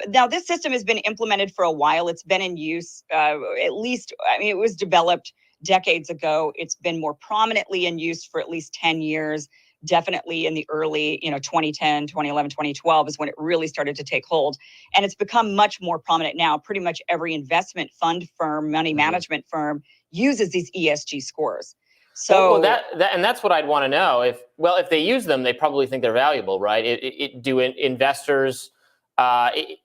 now this system has been implemented for a while. It's been in use at least, I mean, it was developed decades ago. It's been more prominently in use for at least 10 years. Definitely in the early, 2010, 2011, 2012 is when it really started to take hold. And it's become much more prominent now. Pretty much every investment fund firm, money management firm uses these ESG scores. So and that's what I'd want to know. If they use them, they probably think they're valuable, right? Do investors make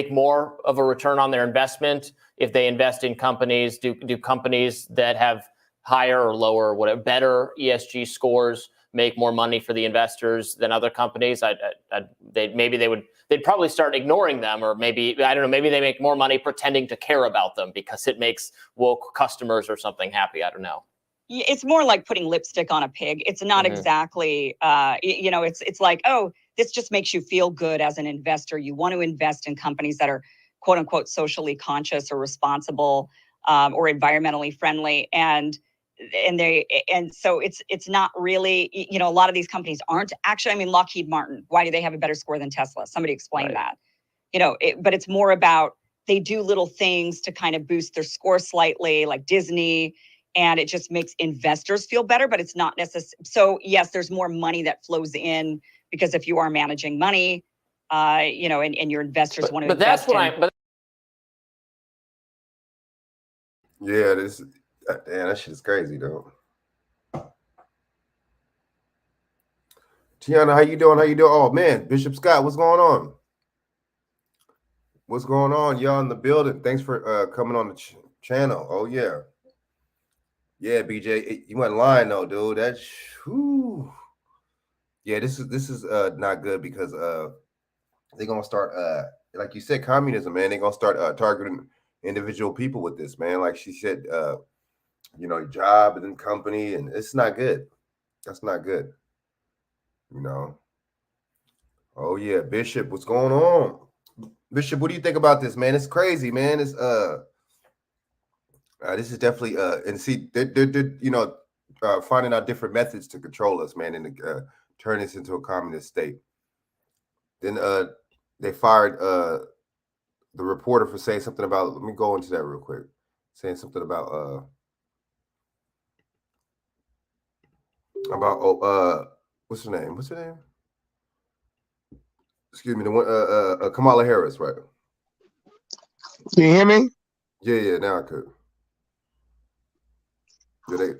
more of a return on their investment if they invest in companies? Do companies that have higher or lower, or whatever, better ESG scores make more money for the investors than other companies? They'd probably start ignoring them, or maybe, I don't know, maybe they make more money pretending to care about them because it makes woke customers or something happy. I don't know. It's more like putting lipstick on a pig. It's not exactly, it's like, oh, this just makes you feel good as an investor. You want to invest in companies that are quote unquote socially conscious or responsible or environmentally friendly. And so it's not really, a lot of these companies aren't actually, I mean, Lockheed Martin, why do they have a better score than Tesla? Somebody explain that, but it's more about, they do little things to kind of boost their score slightly, like Disney, and it just makes investors feel better, but it's not necessary. So yes, there's more money that flows in because if you are managing money, and your investors want to invest. But that's what Yeah, damn, that shit is crazy though. Tiana, how you doing? Oh man, Bishop Scott, what's going on? What's going on? Y'all in the building? Thanks for coming on the channel. Oh yeah, BJ, you went lying though, dude. That's yeah. This is not good because they're gonna start like you said, communism, man. They're gonna start targeting individual people with this, man. Like she said, job and then company, and it's not good. That's not good. Oh yeah, Bishop, what's going on? Bishop, what do you think about this, man? It's crazy, man. It's this is definitely and see, finding out different methods to control us, man, and turn us into a communist state. Then they fired the reporter for saying something about. Let me go into that real quick. Saying something about what's her name? What's her name? Excuse me, the one Kamala Harris, right? Can you hear me? Yeah, now I could.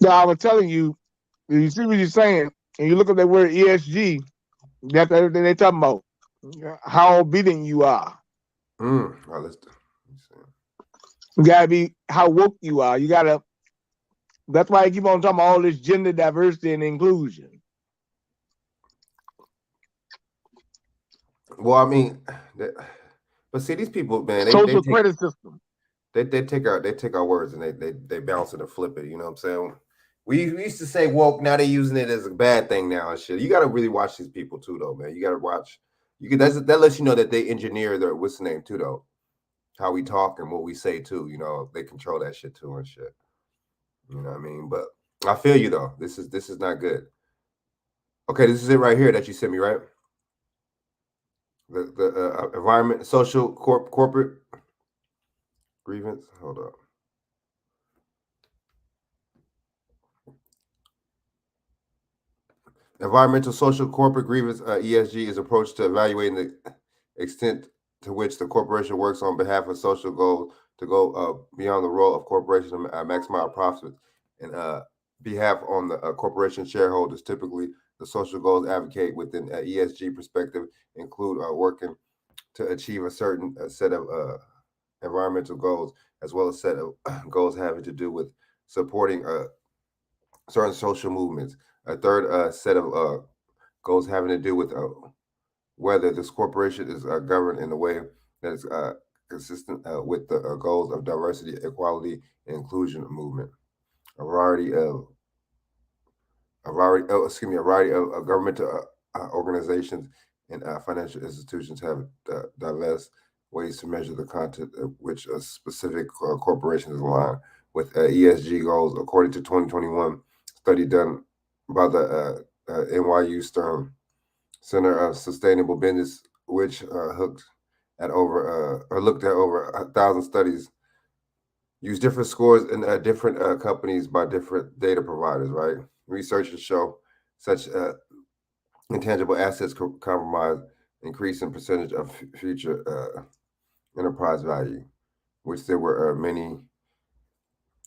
No, I was telling you, you see what you're saying, and you look at that word ESG, that's everything they're talking about. How obedient you are. Oh, You gotta be how woke you are. You gotta. That's why I keep on talking about all this gender diversity and inclusion. Well, I mean, but see, these people, man, Social credit system. They take our words and they bounce it and flip it. You know what I'm saying? We used to say woke, now they're using it as a bad thing now and shit. You got to really watch these people too, though, man. You got to watch. That lets you know that they engineer their what's the name too, though. How we talk and what we say too. You know, they control that shit too and shit. You know what I mean? But I feel you though. This is not good. Okay, this is it right here that you sent me, right? The environment, social, corporate grievance. Hold up. Environmental, social, corporate grievance (ESG) is approach to evaluating the extent to which the corporation works on behalf of social goals to go beyond the role of corporation to maximize profits and behalf on the corporation shareholders. Typically, the social goals advocate within an ESG perspective include working to achieve a certain set of environmental goals, as well as set of goals having to do with supporting certain social movements. A third set of goals having to do with whether this corporation is governed in a way that is consistent with the goals of diversity, equality, and inclusion movement. A variety of governmental organizations and financial institutions have diverse ways to measure the content of which a specific corporation is aligned with ESG goals, according to 2021 study done by the NYU Stern Center of Sustainable Business, which looked at over 1,000 studies, use different scores in different companies by different data providers. Right, researchers show such intangible assets compromise increase in percentage of future enterprise value, which there were many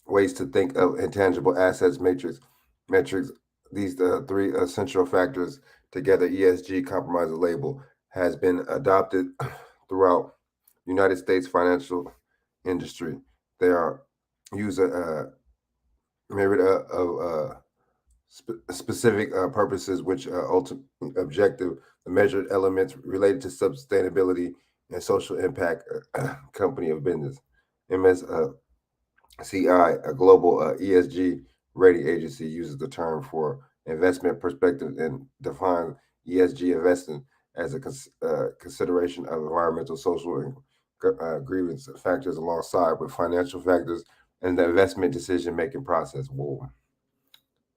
ways to think of intangible assets metrics. These three essential factors together, ESG compromise label has been adopted throughout the United States financial industry. They are used myriad of specific purposes, which ultimate objective, the measured elements related to sustainability and social impact company of business. MSCI, a global ESG rating agency, uses the term for investment perspective and defines ESG investing as a consideration of environmental, social, and grievance factors alongside with financial factors and the investment decision-making process. Whoa.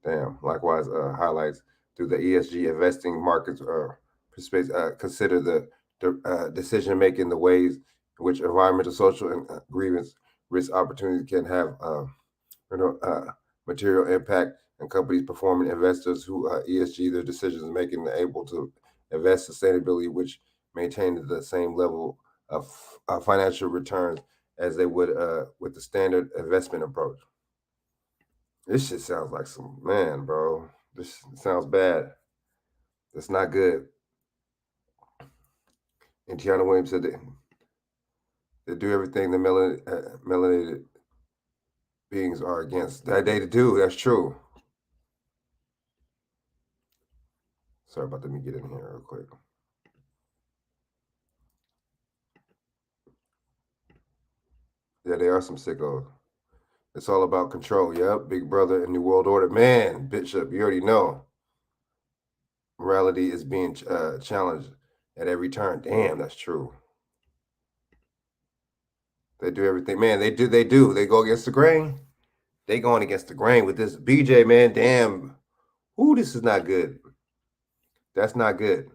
Damn. Likewise, highlights through the ESG investing markets consider the decision-making, the ways in which environmental, social, and grievance risk opportunities can have material impact and companies performing investors who ESG their decisions making able to invest sustainability, which maintain the same level of financial returns as they would with the standard investment approach. This shit sounds like some man, bro. This sounds bad. That's not good. And Tiana Williams said they do everything the melanated beings are against. That they do. That's true. Sorry about that. Let me get in here real quick. Yeah, they are some sickos. It's all about control. Yep, Big Brother and New World Order. Man, Bishop, you already know. Morality is being challenged at every turn. Damn, that's true. They do everything. Man, they do. They go against the grain. they going against the grain with this. BJ, man, damn. Ooh, this is not good. That's not good.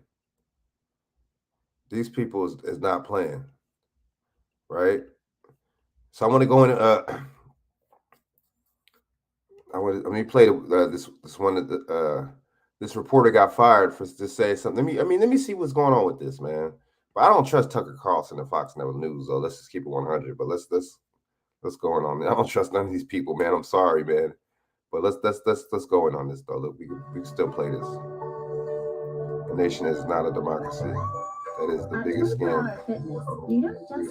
These people is not playing, right? So I want to go in. Let me play this one that this reporter got fired for to say something. Let me see what's going on with this, man. But I don't trust Tucker Carlson and Fox News, though. Let's just keep it 100. But let's go on. I don't trust none of these people, man. I'm sorry, man. But let's go in on this though. Look, we can still play this. The nation is not a democracy. That is the biggest scam.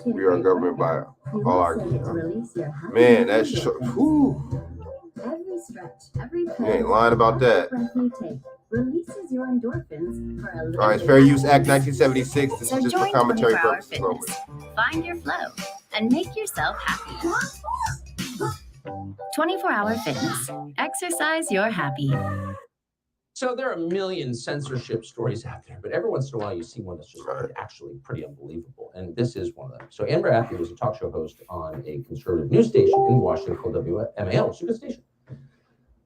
We are governed by oligarchy. Man, that's whew. Every stretch, every You ain't lying about that. Releases your endorphins for a All right, it's Fair Use Act 1976. This is just for commentary 24-hour purposes only. Find your flow and make yourself happy. 24-hour fitness. Exercise your happy. So there are a million censorship stories out there, but every once in a while you see one that's just actually pretty unbelievable. And this is one of them. So Amber Athey was a talk show host on a conservative news station in Washington called WMAL, which is a good station.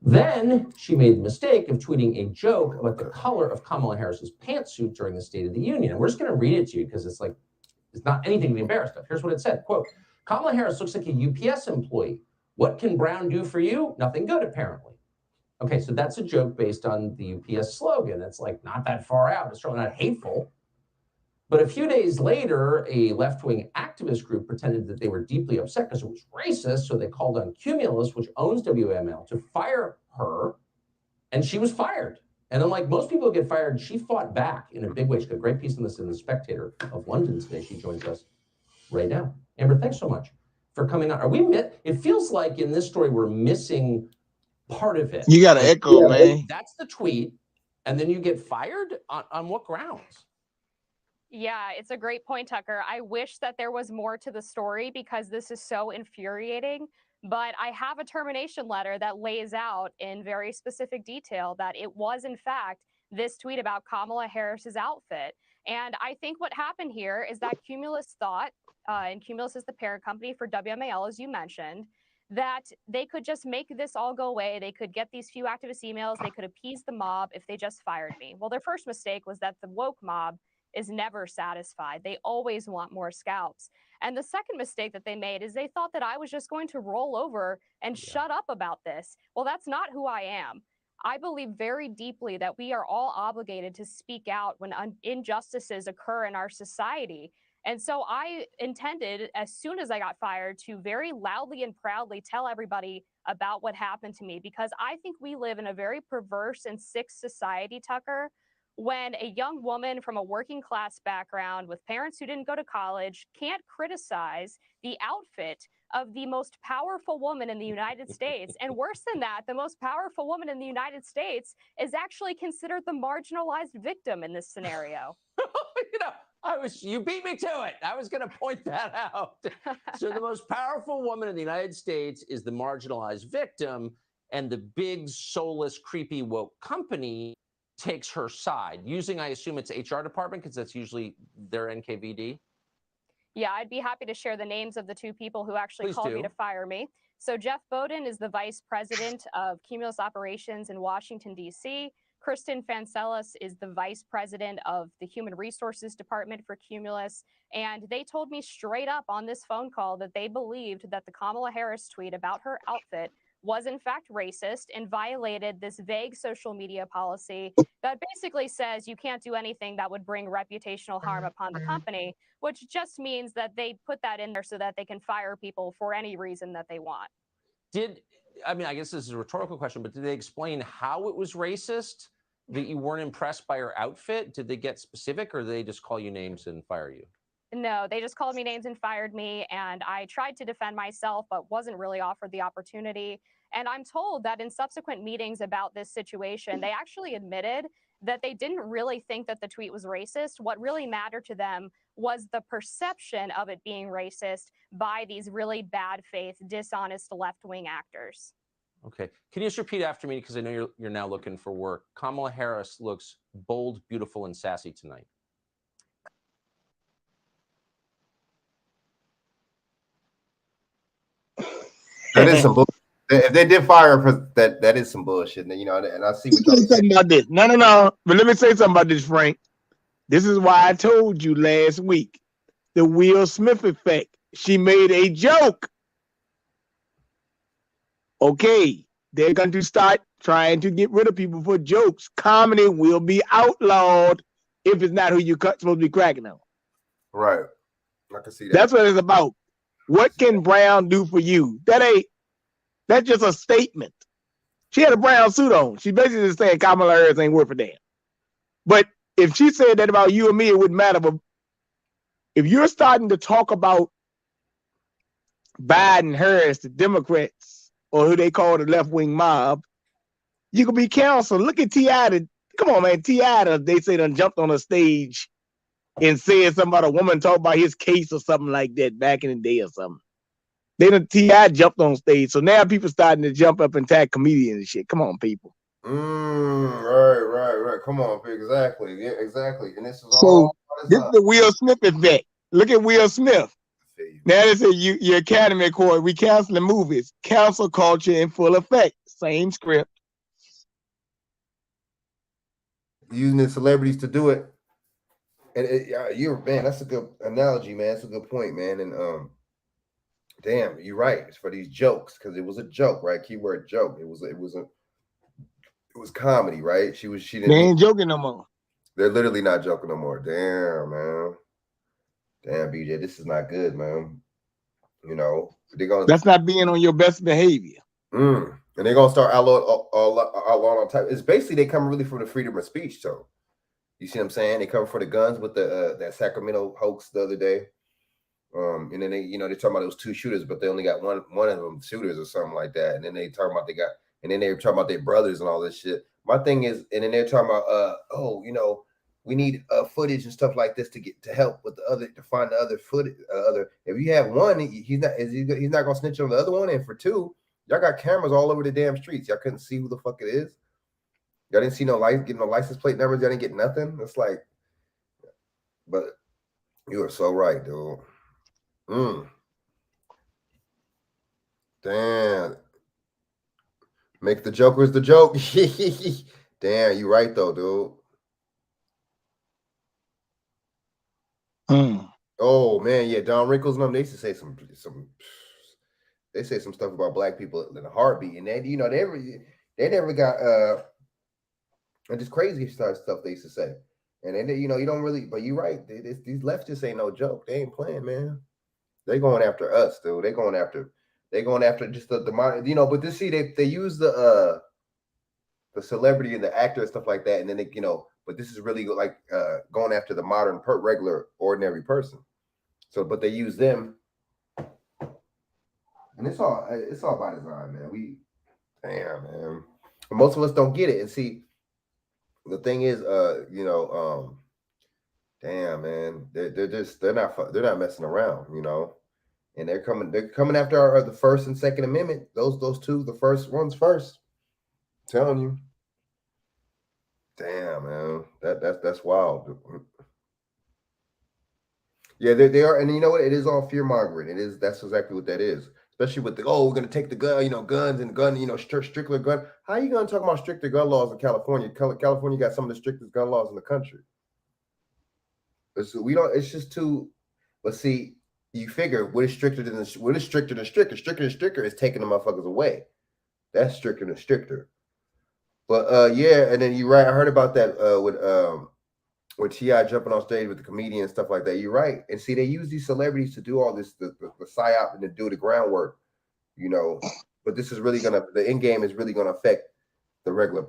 Then she made the mistake of tweeting a joke about the color of Kamala Harris's pantsuit during the State of the Union. And we're just going to read it to you because it's not anything to be embarrassed of. Here's what it said, quote, Kamala Harris looks like a UPS employee. What can Brown do for you? Nothing good, apparently. Okay, so that's a joke based on the UPS slogan. It's like not that far out. It's certainly not hateful. But a few days later, a left-wing activist group pretended that they were deeply upset because it was racist. So they called on Cumulus, which owns WML, to fire her. And she was fired. And unlike most people who get fired, she fought back in a big way. She got a great piece on this in The Spectator of London today. She joins us right now. Amber, thanks so much for coming on. It feels like in this story, we're missing part of it. You got to echo, man. That's the tweet. And then you get fired? On what grounds? Yeah, it's a great point, Tucker. I wish that there was more to the story because this is so infuriating. But I have a termination letter that lays out in very specific detail that it was, in fact, this tweet about Kamala Harris's outfit. And I think what happened here is that Cumulus thought, and Cumulus is the parent company for WMAL, as you mentioned, that they could just make this all go away. They could get these few activist emails. They could appease the mob if they just fired me. Well, their first mistake was that the woke mob is never satisfied. They always want more scalps. And the second mistake that they made is they thought that I was just going to roll over and shut up about this. Well, that's not who I am. I believe very deeply that we are all obligated to speak out when injustices occur in our society. And so I intended, as soon as I got fired, to very loudly and proudly tell everybody about what happened to me, because I think we live in a very perverse and sick society, Tucker, when a young woman from a working class background with parents who didn't go to college can't criticize the outfit of the most powerful woman in the United States. And worse than that, the most powerful woman in the United States is actually considered the marginalized victim in this scenario. You beat me to it. I was going to point that out. So the most powerful woman in the United States is the marginalized victim, and the big, soulless, creepy, woke company takes her side, using, I assume it's HR department, because that's usually their NKVD. Yeah, I'd be happy to share the names of the two people who actually called me to fire me. So Jeff Bowden is the vice president of Cumulus Operations in Washington, D.C. Kristen Fancelis is the vice president of the Human Resources Department for Cumulus. And they told me straight up on this phone call that they believed that the Kamala Harris tweet about her outfit was in fact racist and violated this vague social media policy that basically says you can't do anything that would bring reputational harm upon the company, which just means that they put that in there so that they can fire people for any reason that they want. I guess this is a rhetorical question, but did they explain how it was racist, that you weren't impressed by her outfit? Did they get specific, or did they just call you names and fire you? No, they just called me names and fired me, and I tried to defend myself, but wasn't really offered the opportunity. And I'm told that in subsequent meetings about this situation, they actually admitted that they didn't really think that the tweet was racist. What really mattered to them was the perception of it being racist by these really bad faith, dishonest left-wing actors. Okay. Can you just repeat after me, because I know you're now looking for work. Kamala Harris looks bold, beautiful, and sassy tonight. That is some bullshit. If they did fire her, that is some bullshit. And, you know, and I see. Let me say something about this. No. But let me say something about this, Frank. This is why I told you last week, the Will Smith effect. She made a joke. Okay, they're going to start trying to get rid of people for jokes. Comedy will be outlawed if it's not who you're supposed to be cracking on. Right. I can see that. That's what it's about. What can Brown do for you? That's just a statement. She had a brown suit on. She basically just saying Kamala Harris ain't worth a damn. But if she said that about you and me, it wouldn't matter. But if you're starting to talk about Biden, Harris, the Democrats, or who they call the left-wing mob, you could be counseled. Look at T.I. Come on, man. T.I. They say done jumped on a stage and said something about a woman talk about his case or something like that back in the day or something. T.I. jumped on stage. So now people starting to jump up and attack comedians and shit. Come on, people. Right. Come on, exactly. Yeah, exactly. And this is So all. this is the Will Smith effect. Look at Will Smith. Now they say your Academy Award, we canceling movies. Cancel culture in full effect. Same script. Using the celebrities to do it. And man, that's a good analogy, man. That's a good point, man. And damn, you're right. It's for these jokes, because it was a joke, right? Keyword joke. It was comedy, right? She didn't. They ain't joking no more. They're literally not joking no more. Damn, man. Damn, BJ, this is not good, man. You know, they're gonna. That's not being on your best behavior. And they're gonna start outlawing on type. It's basically they come really from the freedom of speech. So you see what I'm saying? They come for the guns with the that Sacramento hoax the other day. And then they talking about those two shooters, but they only got one of them shooters or something like that. And then they talking about then they were talking about their brothers and all this shit. My thing is, and then they're talking about we need footage and stuff like this to help with to find the other footage. If you have one, he's not gonna snitch on the other one. And for two, y'all got cameras all over the damn streets. Y'all couldn't see who the fuck it is. Y'all didn't see getting no license plate numbers. Y'all didn't get nothing. It's like, but you are so right, dude. Damn. Make the jokers the joke. Damn, you right though, dude. Oh man, yeah, Don Rickles and them, they used to say some they say some stuff about black people in a heartbeat, and they never got just crazy stuff they used to say. And then you don't really, but you're right. These leftists ain't no joke. They ain't playing, man. They going after us, dude. They going after just the but this they use the celebrity and the actor and stuff like that, and then they but this is really like going after the modern regular ordinary person. So but they use them, and it's all by design, man. Damn, man. Most of us don't get it. And see, the thing is, damn, man, they're not messing around, and they're coming after the First and Second Amendment. Those two, the first ones first. I'm telling you. Damn, man, that's wild. Yeah, they are, and you know what? It is all fear mongering. That's exactly what that is. Especially with we're gonna take the gun, guns and stricter gun. How are you gonna talk about stricter gun laws in California? California got some of the strictest gun laws in the country. It's just too. But see, you figure what is stricter than stricter? Stricter is taking the motherfuckers away. That's stricter than stricter. But yeah, and then you're right. I heard about that with T.I. jumping on stage with the comedian and stuff like that. You're right. And see, they use these celebrities to do all this, the psyop and to do the groundwork, But this is really the end game is really gonna affect the regular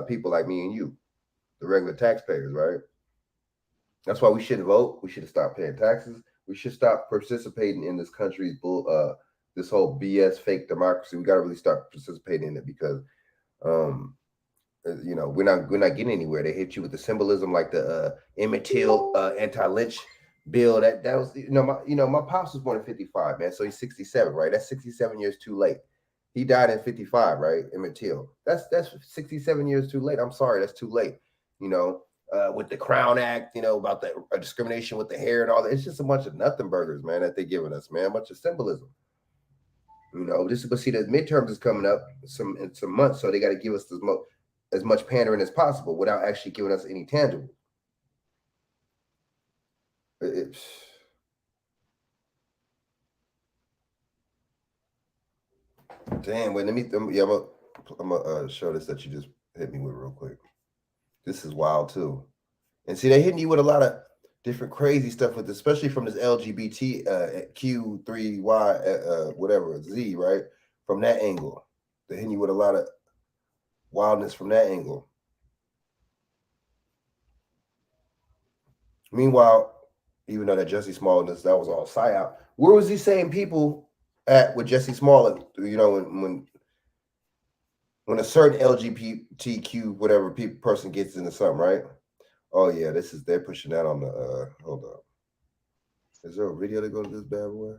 people like me and you, the regular taxpayers, right? That's why we shouldn't vote. We should stop paying taxes. We should stop participating in this country's this whole BS fake democracy. We got to really start participating in it because, we're not getting anywhere. They hit you with the symbolism like the Emmett Till anti-lynch bill. That was my pops was born in 55, man. So he's 67, right? That's 67 years too late. He died in 55, right? Emmett Till. That's 67 years too late. I'm sorry, that's too late. With the Crown Act, about the discrimination with the hair and all that. It's just a bunch of nothing burgers, man, that they're giving us, man. A bunch of symbolism. You know, this is but see the midterms is coming up in some months, so they got to give us as much pandering as possible without actually giving us any tangible. Damn, wait, let me. Yeah, I'm gonna show this that you just hit me with real quick. This is wild too, and see they hitting you with a lot of different crazy stuff with, especially from this LGBT Q3Y whatever Z, right? From that angle, they're hitting you with a lot of wildness from that angle. Meanwhile, even though that Jussie Smollett, that was all psyop, where was these same people at with Jussie Smollett? You know, when a certain LGBTQ whatever person gets into something, right? Oh yeah, they're pushing that on the hold up. Is there a video that goes to this bad boy?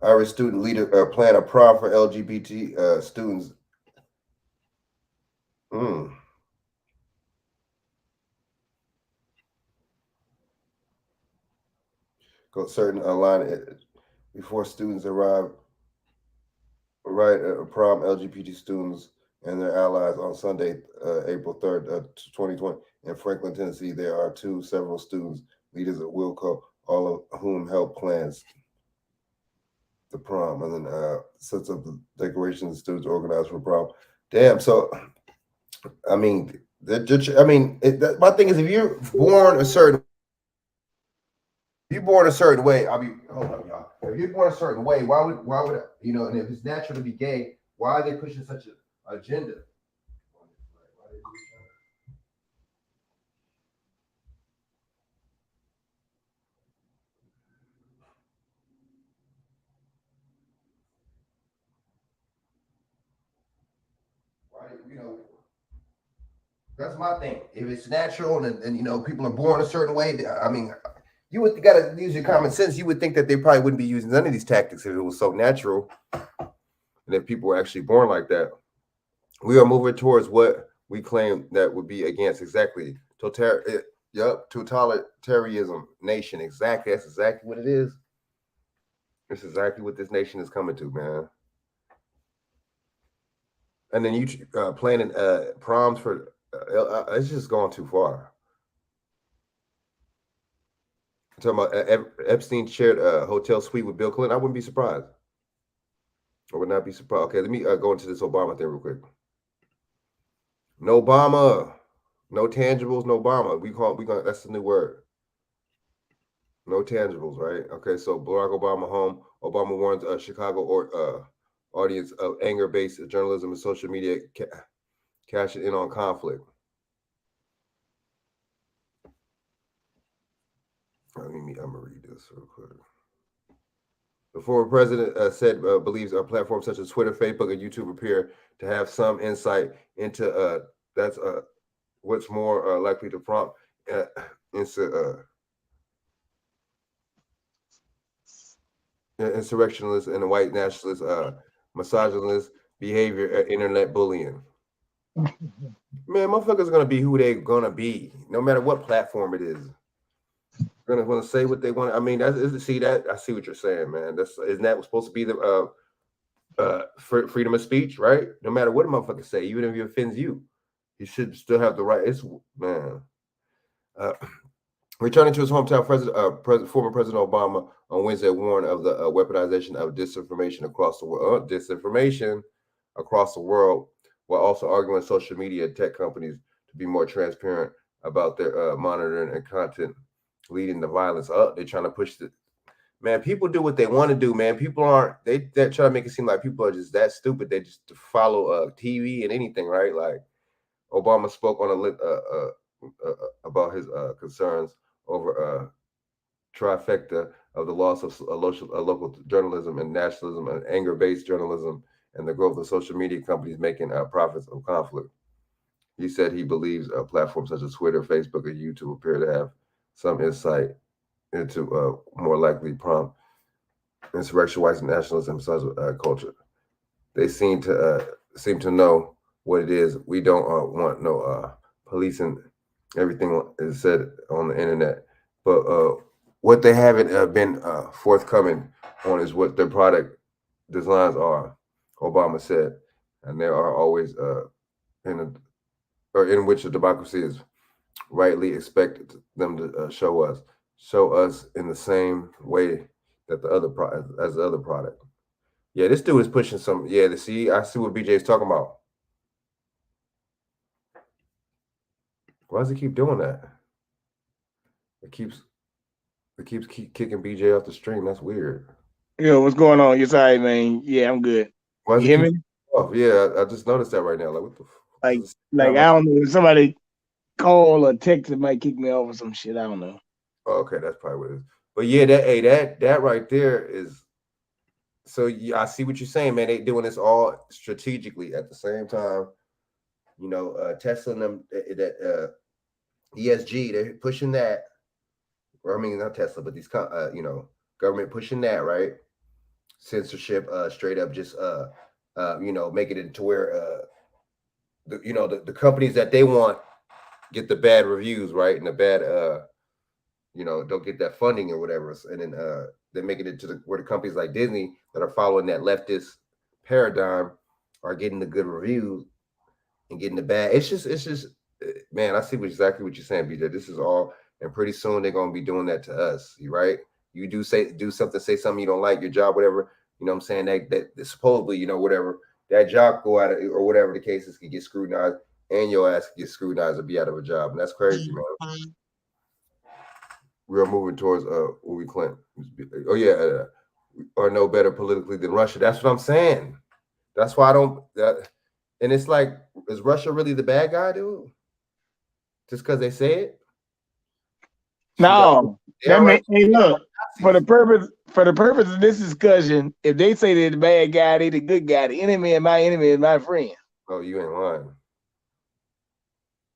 Irish student leader plan a prom for LGBT students. Go certain line before students arrive. Right, prom LGBT students and their allies on Sunday, April 3rd, 2020. In Franklin, Tennessee, there are several students, leaders at Wilco, all of whom help plans the prom, and then sets up the decorations students organized for prom. Damn, so, I mean, my thing is, if you're born a certain way, I mean, hold on, y'all. If you're born a certain way, why would you know? And if it's natural to be gay, why are they pushing such an agenda? Why, you know? That's my thing. If it's natural and you know people are born a certain way, I mean. You would gotta use your common sense. You would think that they probably wouldn't be using none of these tactics if it was so natural, and if people were actually born like that. We are moving towards what we claim that would be against exactly totalitarianism nation. Exactly, that's exactly what it is. It's exactly what this nation is coming to, man. And then you planning proms for it's just going too far. I'm talking about Epstein shared a hotel suite with Bill Clinton. I wouldn't be surprised. I would not be surprised. Okay, let me go into this Obama thing real quick. No Obama, no tangibles, no Obama. That's the new word. No tangibles, right? Okay, so Barack Obama home. Obama warns Chicago audience of anger-based journalism and social media cashing in on conflict. I'm gonna read this real quick. The former president said believes platforms such as Twitter, Facebook, and YouTube appear to have some insight into that's what's more likely to prompt insurrectionist and white nationalist misogynist behavior, internet bullying. Man, motherfuckers gonna be who they gonna be, no matter what platform it is. Gonna want to say what they want. I mean, I see what you're saying, man. Isn't that supposed to be the freedom of speech, right? No matter what a motherfucker say, even if it offends you, you should still have the right. It's man. Returning to his hometown, former President Obama on Wednesday warned of the weaponization of disinformation across the world. Disinformation across the world, while also arguing social media and tech companies to be more transparent about their monitoring and content leading to violence. They're trying to push the man. People do what they want to do, man. People aren't. They're trying to make it seem like people are just that stupid. They just follow TV and anything, right? Like Obama spoke on about his concerns over trifecta of the loss of local journalism and nationalism and anger-based journalism and the growth of social media companies making profits of conflict. He said he believes platforms such as Twitter, Facebook, and YouTube appear to have some insight into more likely prompt insurrection, white nationalism, and culture. They seem to know what it is. We don't want no policing Everything is said on the internet, but what they haven't been forthcoming on is what their product designs are. Obama said, and they are always in which the democracy is rightly expected them to show us in the same way that the other as the other product. Yeah, this dude is pushing some. Yeah, I see what BJ is talking about. Why does he keep doing that? It keeps kicking BJ off the stream. That's weird. Yo, what's going on? You sorry, man? Yeah, I'm good. Why You does hear it keep me? off? Yeah, I just noticed that right now. Like, what the? Like I don't know. If somebody call or text it might kick me off or some shit. I don't know. Oh, okay, that's probably what it is. But yeah, that right there is. So yeah, I see what you're saying, man. They doing this all strategically at the same time. You know, Tesla and them that ESG, they're pushing that. Or I mean, not Tesla, but these government pushing that, right? Censorship, straight up, just making it to where the companies that they want get the bad reviews, right, and the bad don't get that funding or whatever, and then they're making it to where the companies like Disney that are following that leftist paradigm are getting the good reviews and getting the bad. It's just man, I see exactly what you're saying, BJ. This is all, and pretty soon they're gonna be doing that to us, right? You do something, say something you don't like, your job, whatever, you know what I'm saying, that supposedly, whatever, that job go out of, or whatever the case is, can get scrutinized, and your ass can get scrutinized or be out of a job. And that's crazy, man. We're moving towards Hillary Clinton. Oh yeah, or no better politically than Russia. That's what I'm saying. That's why I don't. And it's like, is Russia really the bad guy, dude? Just because they say it? No. Hey, look, for the purpose of this discussion, if they say they're the bad guy, they the good guy. The enemy of my enemy is my friend. Oh, you ain't lying.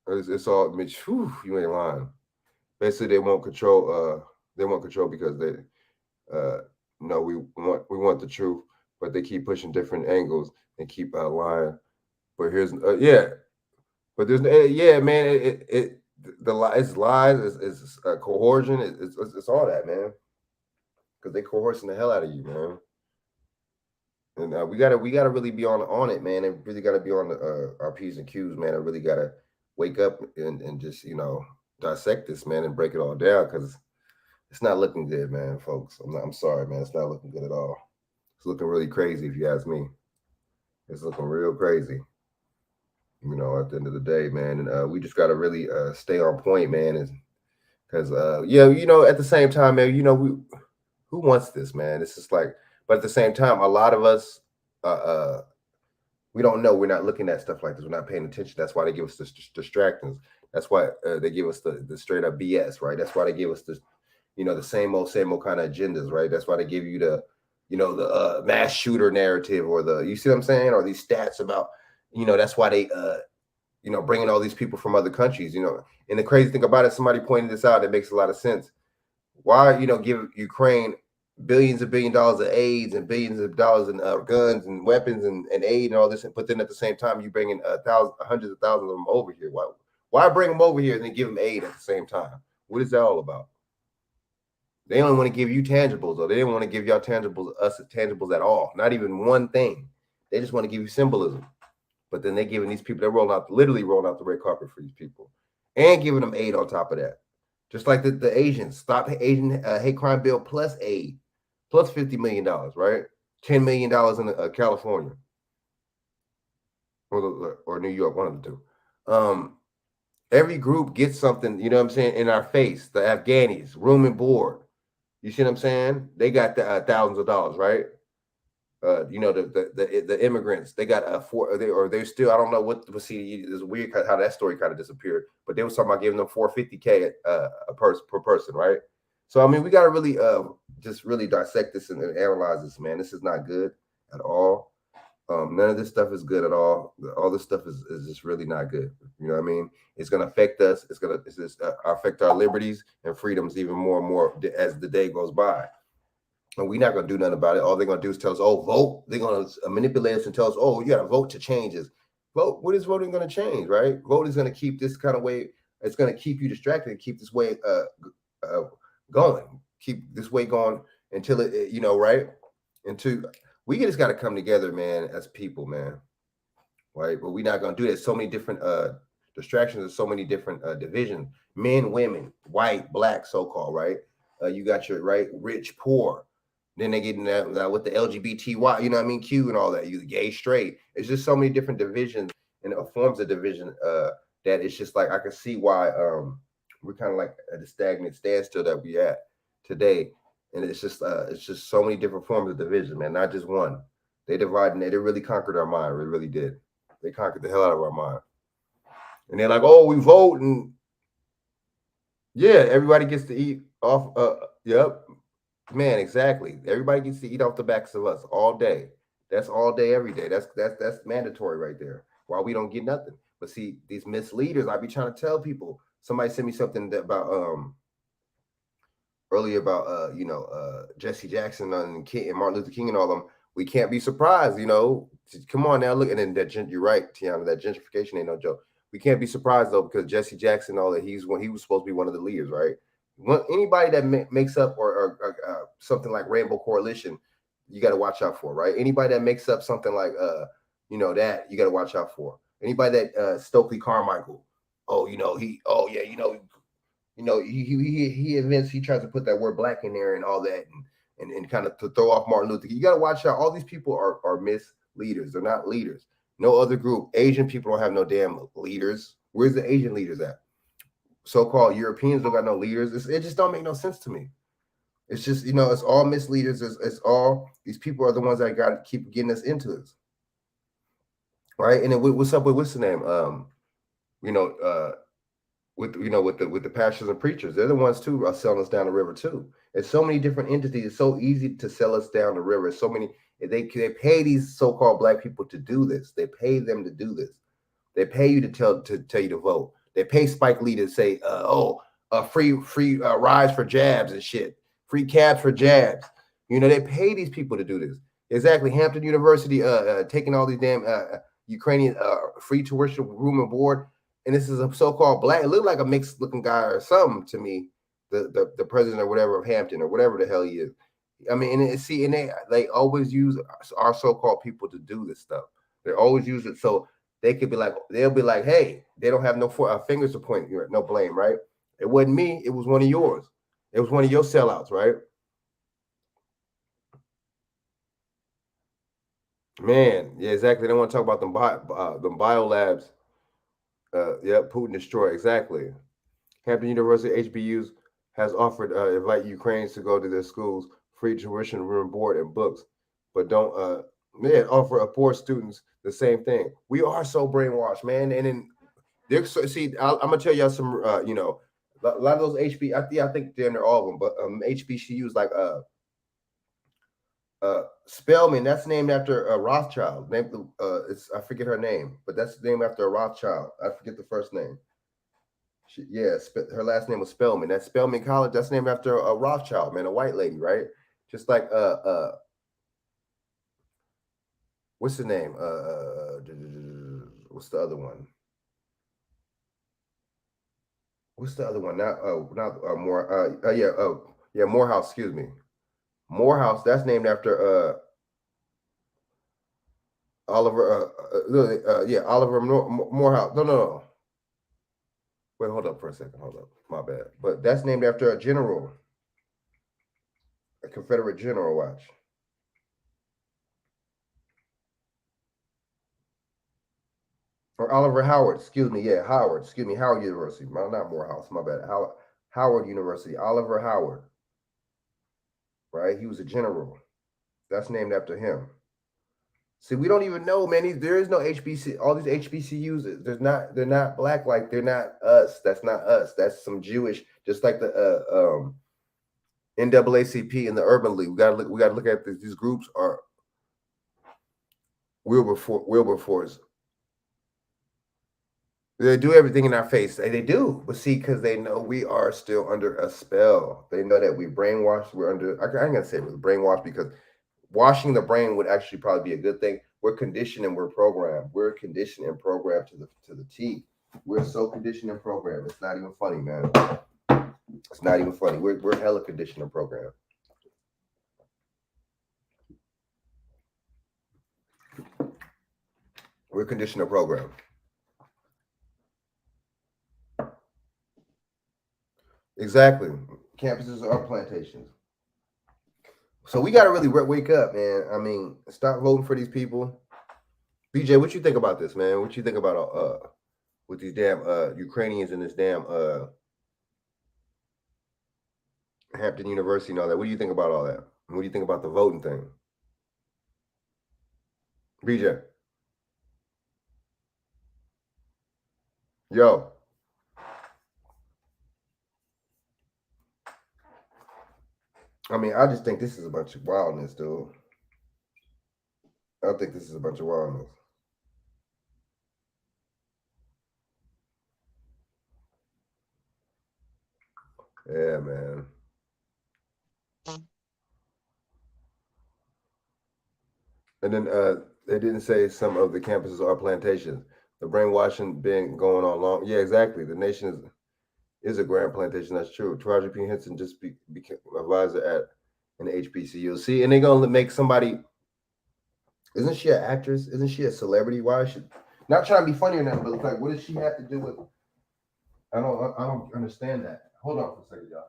It's all Mitch. Whew, you ain't lying. Basically, they won't control. They won't control because they. No, we want the truth, but they keep pushing different angles and keep lying. But here's but there's man. It's lies. It's coercion. It's all that, man. Because they coercing the hell out of you, man. And we gotta really be on it, man. And really gotta be on our P's and Q's, man. And really gotta wake up and just dissect this, man, and break it all down, because it's not looking good, man, folks. I'm sorry, man. It's not looking good at all. It's looking really crazy, if you ask me. It's looking real crazy. At the end of the day, man, and we just gotta really stay on point, man, because at the same time, man, who wants this, man? It's just like, but at the same time, a lot of us, we don't know. We're not looking at stuff like this. We're not paying attention. That's why they give us the distractions. That's why they give us the straight up BS, right? That's why they give us the same old kind of agendas, right? That's why they give you the mass shooter narrative, or you see what I'm saying? Or these stats about, that's why they, bringing all these people from other countries, and the crazy thing about it, somebody pointed this out, it makes a lot of sense. Why, give Ukraine billions of dollars of aids and billions of dollars in guns and weapons and aid and all this, but then at the same time, you bringing hundreds of thousands of them over here. Why bring them over here and then give them aid at the same time? What is that all about? They only want to give you tangibles, or they didn't want to give y'all tangibles at all. Not even one thing. They just want to give you symbolism. But then they're giving these people, they're literally rolling out the red carpet for these people, and giving them aid on top of that. Just like the Asians, stop Asian hate crime bill plus aid, plus $50 million, right? $10 million in California or New York, one of the two. Every group gets something, you know what I'm saying, in our face. The Afghanis, room and board. You see what I'm saying? They got the thousands of dollars, right? The immigrants, they got they're still, I don't know what the see. It's weird how that story kind of disappeared, but they was talking about giving them $450K per person, right? So I mean, we got to really just really dissect this and analyze this, man. This is not good at all. None of this stuff is good at all. All this stuff is just really not good. You know what I mean? It's going to affect us. It's going to affect our liberties and freedoms even more and more as the day goes by. And we're not going to do nothing about it. All they're going to do is tell us, oh, vote. They're going to manipulate us and tell us, oh, you got to vote to change this. Vote. What is voting going to change, right? Vote is going to keep this kind of way It's going to keep you distracted and keep this way going. Keep this way going until it you know, right? Until we just got to come together, man, as people, man. Right? But we're not going to do that. So many different distractions and so many different divisions. Men, women, white, black, so-called, right? You got your right, rich, poor. Then they get in that with the LGBTY, you know what I mean? Q and all that. You gay, straight. It's just so many different divisions and forms of division that it's just like I can see why we're kind of like at a stagnant standstill that we at today. And it's just so many different forms of division, man, not just one. They divided and they really conquered our mind. They really did. They conquered the hell out of our mind. And they're like, oh, we vote and yeah, everybody gets to eat off. Yep. Man, exactly. Everybody gets to eat off the backs of us all day. That's all day, every day. That's mandatory right there. Why we don't get nothing. But see, these misleaders, I be trying to tell people. Somebody sent me something about earlier about Jesse Jackson and Martin Luther King and all them. We can't be surprised, you know. Come on now, look, and then you're right, Tiana. That gentrification ain't no joke. We can't be surprised though, because Jesse Jackson, all that he was supposed to be one of the leaders, right? Anybody that makes up or something like Rainbow Coalition, you got to watch out for, right? Anybody that makes up something like that, you got to watch out for. Anybody that Stokely Carmichael, he invents, he tries to put that word black in there and all that, and kind of to throw off Martin Luther King. You got to watch out. All these people are misleaders. They're not leaders. No other group. Asian people don't have no damn leaders. Where's the Asian leaders at? So-called Europeans don't got no leaders. It just don't make no sense to me. It's just, it's all misleaders. It's all, these people are the ones that got to keep getting us into this. Right? And then what's up with, what's the name? With the pastors and preachers. They're the ones too are selling us down the river too. There's so many different entities. It's so easy to sell us down the river. So many, they pay these so-called black people to do this. They pay them to do this. They pay you to tell you to vote. They pay Spike Lee to say, free rides for jabs and shit. Free cabs for jabs. They pay these people to do this. Exactly. Hampton University taking all these damn Ukrainian free tuition room and board. And this is a so-called black, it looked like a mixed looking guy or something to me, the president or whatever of Hampton or whatever the hell he is. I mean, and they always use our so-called people to do this stuff. They always use it so they'll be like, hey, they don't have no fingers to point, no blame, right? It wasn't me. It was one of yours. It was one of your sellouts, right? Man, yeah, exactly. They don't want to talk about them biolabs. Putin destroyed. Exactly. Hampton University HBUs has offered invite Ukrainians to go to their schools, free tuition, room, board, and books, but don't offer poor students the same thing. We are so brainwashed, man. And then I'm gonna tell y'all some a lot of those I think they're all of them, but HBCUs like Spelman, that's named after a Rothschild. I forget her name, but that's named after a Rothschild. I forget the first name. Her last name was Spelman. That's Spelman College. That's named after a Rothschild, man, a white lady, right? Just like what's the name? What's the other one? What's the other one? Morehouse. Excuse me. Morehouse. That's named after Oliver. Oliver Morehouse. No. Wait, hold up for a second. Hold up. My bad. But that's named after a general, a Confederate general. Watch. Or Oliver Howard. Excuse me. Yeah, Howard. Excuse me. Howard University. Not Morehouse. My bad. Howard University. Oliver Howard. Right? He was a general. That's named after him. See, we don't even know, man. There is no HBC. All these HBCUs, they're not black. Like they're not us. That's not us. That's some Jewish. Just like the NAACP and the Urban League. We gotta look at this. These groups are Wilberforce. They do everything in our face. They do, but see, because they know we are still under a spell. They know that we brainwashed. We're under. I ain't gonna say we're brainwashed because washing the brain would actually probably be a good thing. We're conditioned and we're programmed. We're conditioned and programmed to the T. We're so conditioned and programmed. It's not even funny, man. It's not even funny. We're hella conditioned and programmed. We're conditioned and programmed. Exactly. Campuses are plantations. So we got to really wake up, man. I mean, stop voting for these people. BJ, what you think about this, man? What you think about with these damn Ukrainians in this damn Hampton University and all that? What do you think about all that? What do you think about the voting thing? BJ. Yo. I mean, I just think this is a bunch of wildness, dude. I think this is a bunch of wildness. Yeah, man. And then they didn't say some of the campuses are plantations. The brainwashing been going on long. Yeah, exactly. The nation is a grand plantation. That's true. Taraji P. Henson just became advisor at an HBCU. See, and they're gonna make somebody. Isn't she an actress? Isn't she a celebrity? Why is she not trying to be funny or nothing? But it's like, what does she have to do with? I don't understand that. Hold on for a second, y'all.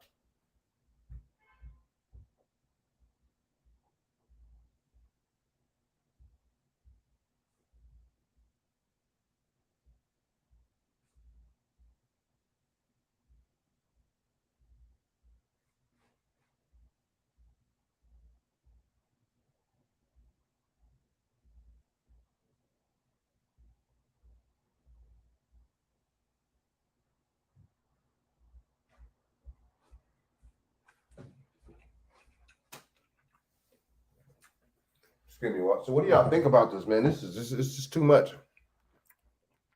Excuse me. So what do y'all think about this, man? It's just too much.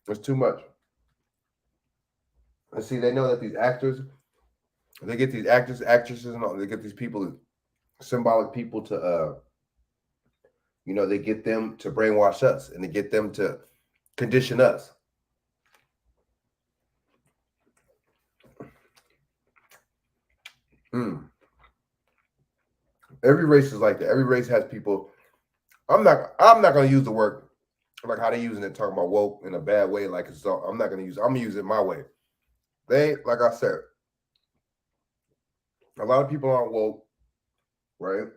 It's too much. And see, they know that these actors, they get these actors, actresses, and all. They get these people, symbolic people to, they get them to brainwash us and they get them to condition us. Every race is like that. Every race has people. I'm not gonna use the word like how they using it, talking about woke in a bad way. Like it's all, I'm gonna use it my way. They, like I said, a lot of people aren't woke, right?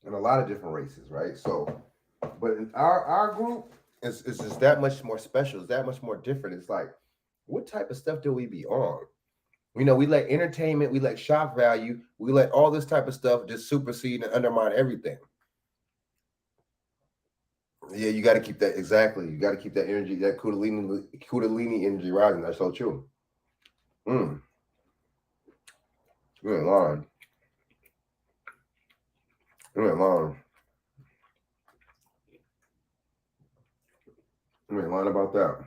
And a lot of different races, right? So, but in our group, it's just that much more special. It's that much more different. It's like, what type of stuff do we be on? We let entertainment, we let shock value, we let all this type of stuff just supersede and undermine everything. Yeah, you got to keep that, exactly. You got to keep that energy, that Kundalini energy rising. That's so true. You ain't lying. You ain't lying. You ain't lying about that.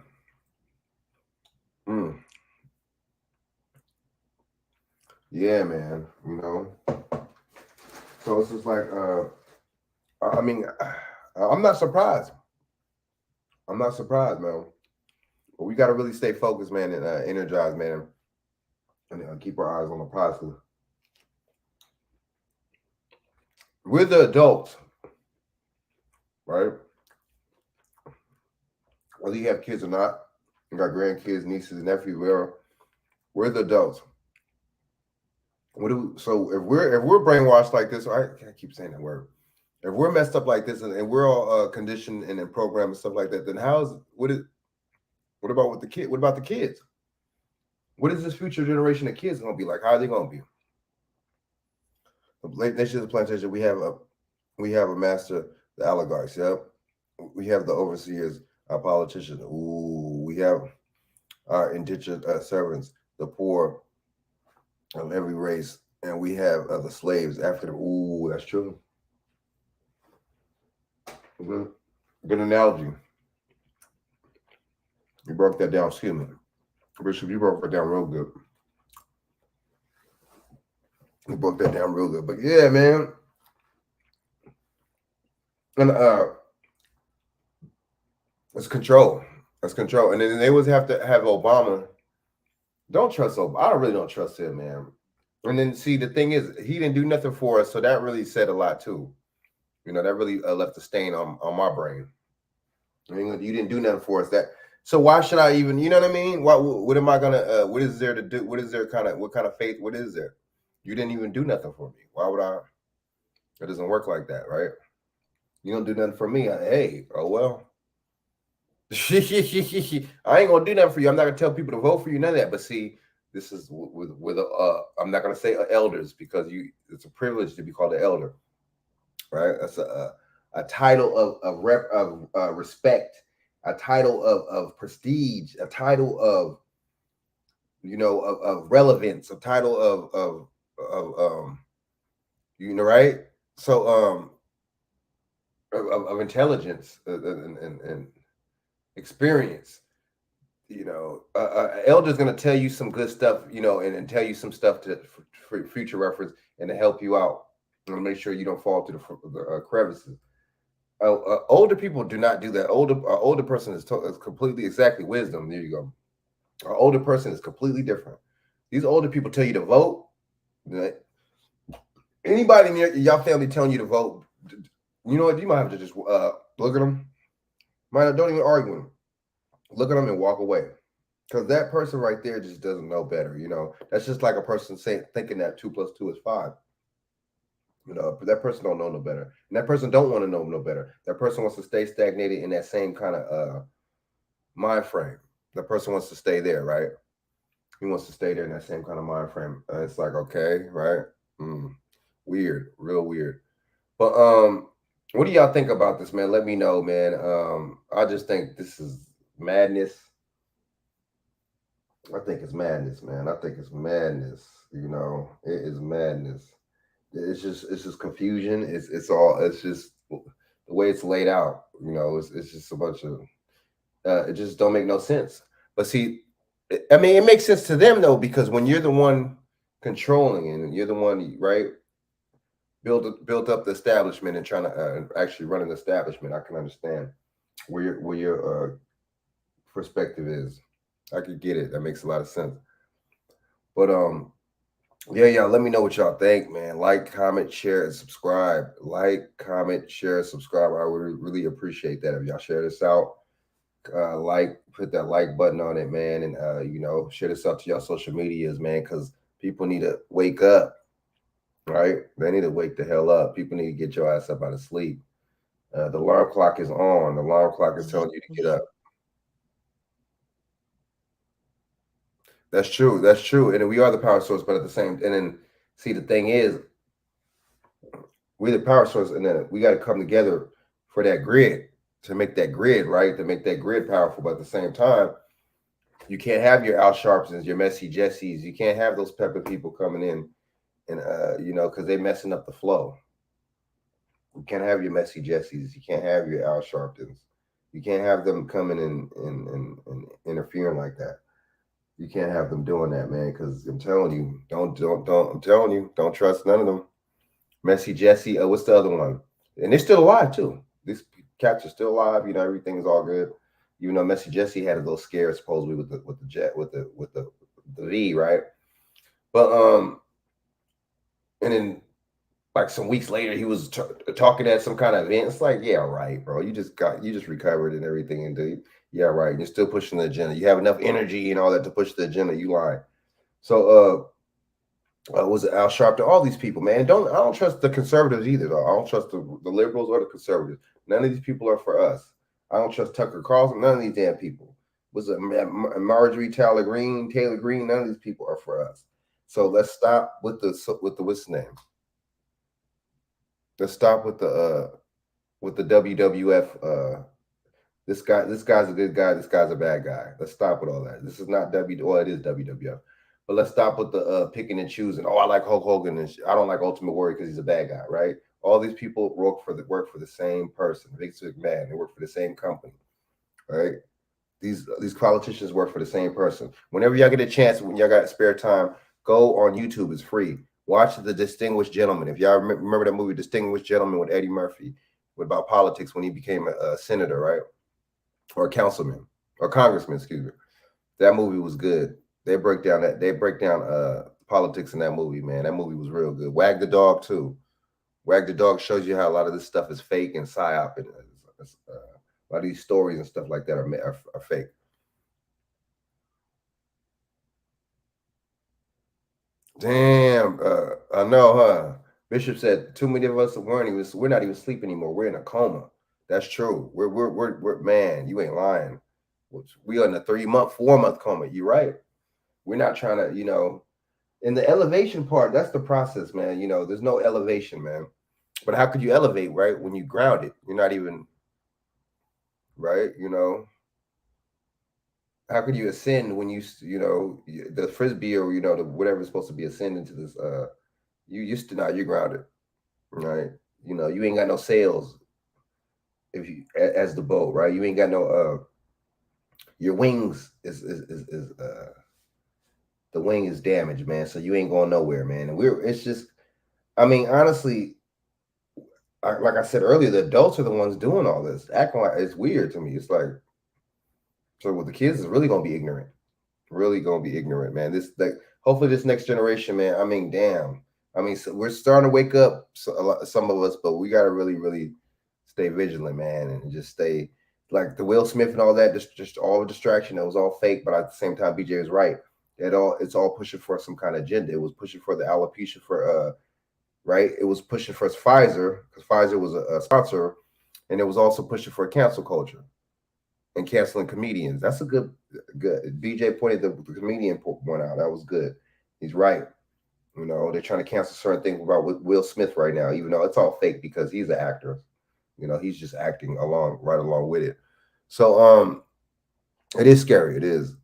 Yeah, man. So it's just like, I mean, I'm not surprised. I'm not surprised, man. But we got to really stay focused, man, and energized, man, and keep our eyes on the positive. We're the adults, right? Whether you have kids or not, you got grandkids, nieces, and nephews, we're the adults. So if we're brainwashed like this, I keep saying that word. If we're messed up like this and we're all conditioned and programmed and stuff like that, then what about with the kid? What about the kids? What is this future generation of kids gonna be like? How are they gonna be? The nation of the plantation, we have a master, the oligarchs, yep. We have the overseers, our politicians. Ooh, we have our indentured servants, the poor of every race, and we have the slaves after them. Ooh, that's true. Good analogy. You broke that down. Excuse me, Bishop. You broke that down real good. You broke that down real good. But yeah, man. And it's control. That's control. And then they always have to have Obama. Don't trust Obama. I really don't trust him, man. And then see, the thing is, he didn't do nothing for us, so that really said a lot too. You know, that really left a stain on my brain. I mean, you didn't do nothing for us. So why should I even? You know what I mean? What am I gonna? What is there to do? What is there what kind of faith? What is there? You didn't even do nothing for me. Why would I? It doesn't work like that, right? You don't do nothing for me. Hey, oh well. I ain't gonna do nothing for you. I'm not gonna tell people to vote for you, none of that. But see, this is with I'm not gonna say elders because it's a privilege to be called an elder, right? That's a title of respect, a title of prestige, a title of of relevance, a title of right? So of intelligence and experience. Elder's going to tell you some good stuff, and tell you some stuff for future reference and to help you out and make sure you don't fall to the crevices. Older people do not do that. Older person is completely exactly wisdom. There you go. An older person is completely different. These older people tell you to vote. Right? Anybody in your family telling you to vote, you know what? You might have to just look at them. Don't even argue with them. Look at them and walk away, because that person right there just doesn't know better. That's just like a person thinking that 2 + 2 is 5. But that person don't know no better, and that person don't want to know no better. That person wants to stay stagnated in that same kind of mind frame. That person wants to stay there, right? He wants to stay there in that same kind of mind frame. It's like, okay, right? Weird, real weird. But what do y'all think about this, man? Let me know, man. I just think this is madness. I think it's madness, man. I think it's madness. It is madness. It's just confusion. It's just the way it's laid out. It's just a bunch of it just don't make no sense. But see, I mean, it makes sense to them though, because when you're the one controlling and you're the one, right, built up the establishment and trying to actually run an establishment, I can understand where your perspective is. I could get it. That makes a lot of sense. But yeah, let me know what y'all think, man. Like, comment, share, and subscribe. Like, comment, share, subscribe. I would really appreciate that if y'all share this out. Put that like button on it, man, and share this out to y'all social medias, man, because people need to wake up, right? They need to wake the hell up. People need to get your ass up out of sleep. The alarm clock is on. The alarm clock is telling you to get up. That's true. That's true. And we are the power source, but at the same, and then see, the thing is, we're the power source, and then we got to come together for that grid, to make that grid, right? To make that grid powerful. But at the same time, you can't have your Al Sharptons, your Messy Jessies. You can't have those pepper people coming in and, because they're messing up the flow. You can't have your Messy Jessies. You can't have your Al Sharptons. You can't have them coming and interfering like that. You can't have them doing that, man, because I'm telling you, don't trust none of them. Messy Jesse, what's the other one? And they're still alive too. These cats are still alive. Everything's all good. Messy Jesse had a little scare supposedly with the V, right? But and then like some weeks later, he was talking at some kind of event. It's like, yeah, right, bro. You just recovered and everything, and yeah, right. You're still pushing the agenda. You have enough energy and all that to push the agenda. You lying. So was it Al Sharpton? All these people, man. I don't trust the conservatives either, though. I don't trust the liberals or the conservatives. None of these people are for us. I don't trust Tucker Carlson. None of these damn people. Was it Marjorie Taylor Greene? None of these people are for us. So let's stop with the what's the name? Let's stop with the WWF. This guy's a good guy. This guy's a bad guy. Let's stop with all that. This is not it is WWF. But let's stop with the picking and choosing. Oh, I like Hulk Hogan, and I don't like Ultimate Warrior because he's a bad guy, right? All these people work for the same person. Vince McMahon, they work for the same company, right? These politicians work for the same person. Whenever y'all get a chance, when y'all got spare time, go on YouTube. It's free. Watch The Distinguished Gentleman. If y'all remember that movie, Distinguished Gentleman, with Eddie Murphy, about politics when he became a senator, right? Or a councilman. or congressman, excuse me. That movie was good. They break down politics in that movie, man. That movie was real good. Wag the Dog too. Wag the Dog shows you how a lot of this stuff is fake and psyop, and a lot of these stories and stuff like that are fake. Damn, I know, huh? Bishop said too many of us we're not even sleeping anymore. We're in a coma. That's true. We're man, you ain't lying. We are in a 3-month, 4-month coma. You're right. We're not trying to, in the elevation part, that's the process, man. There's no elevation, man. But how could you elevate, right? When you ground it, you're not even, right? How could you ascend when the frisbee or the whatever is supposed to be ascending to this? You're grounded, right? You ain't got no sails if you as the boat, right? You ain't got no your wings is the wing is damaged, man. So you ain't going nowhere, man. And it's just, I mean, honestly, like I said earlier, the adults are the ones doing all this, acting like it's weird to me. It's like, so with the kids is really gonna be ignorant, man. Hopefully this next generation, man. I mean, damn. I mean, so we're starting to wake up, some of us, but we gotta really, really stay vigilant, man, and just stay like the Will Smith and all that. Just all distraction. It was all fake, but at the same time, BJ was right. It's all pushing for some kind of agenda. It was pushing for the alopecia for right. It was pushing for Pfizer because Pfizer was a sponsor, and it was also pushing for cancel culture and canceling comedians. That's a good. BJ pointed the comedian one out. That was good. He's right. They're trying to cancel certain things about Will Smith right now, even though it's all fake because he's an actor. He's just acting right along with it. So it is scary. It is.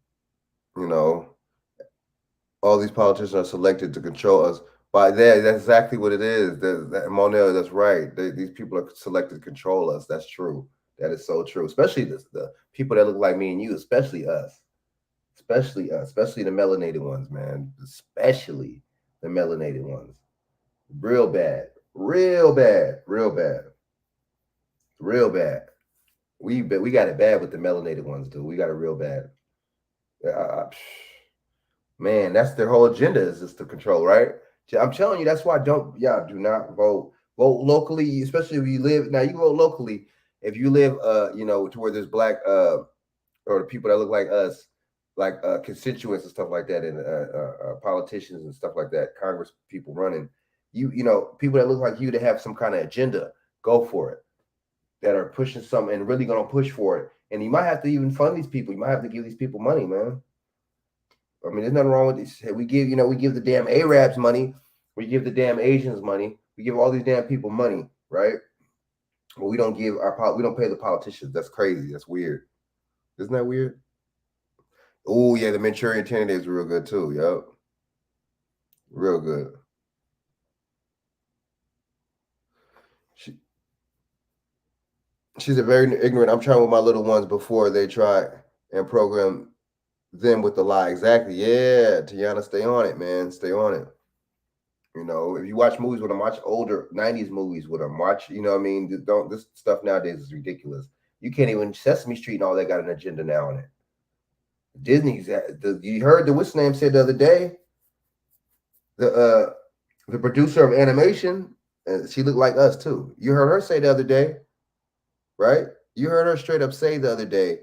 All these politicians are selected to control us. By that, that's exactly what it is. Monel, that's right. These people are selected to control us. That's true. That is so true. Especially the people that look like me and you, especially us. Especially the melanated ones, man. Especially the melanated ones. Real bad. Real bad. Real bad. Real bad. We got it bad with the melanated ones, dude. We got it real bad. Man, that's their whole agenda is just to control, right? I'm telling you, that's why do not vote. Vote locally, especially if you live. Now you vote locally if you live, to where there's black or the people that look like us, like constituents and stuff like that, and politicians and stuff like that, Congress people running. People that look like you to have some kind of agenda, go for it. That are pushing something and really gonna push for it. And you might have to even fund these people. You might have to give these people money, man. I mean, there's nothing wrong with this. We give the damn Arabs money. We give the damn Asians money. We give all these damn people money, right? But we don't pay the politicians. That's crazy. That's weird. Isn't that weird? Oh yeah, the Manchurian Candidate is real good too. Yep, real good. She's a very ignorant. I'm trying with my little ones before they try and program them with the lie. Exactly. Yeah, Tiana, stay on it, man. Stay on it. If you watch movies with them, watch older 90s movies with them. Watch, this stuff nowadays is ridiculous. You can't even Sesame Street and all that got an agenda now on it. Disney's you heard what's name said the other day? The producer of animation, she looked like us too. You heard her say the other day, right? You heard her straight up say the other day,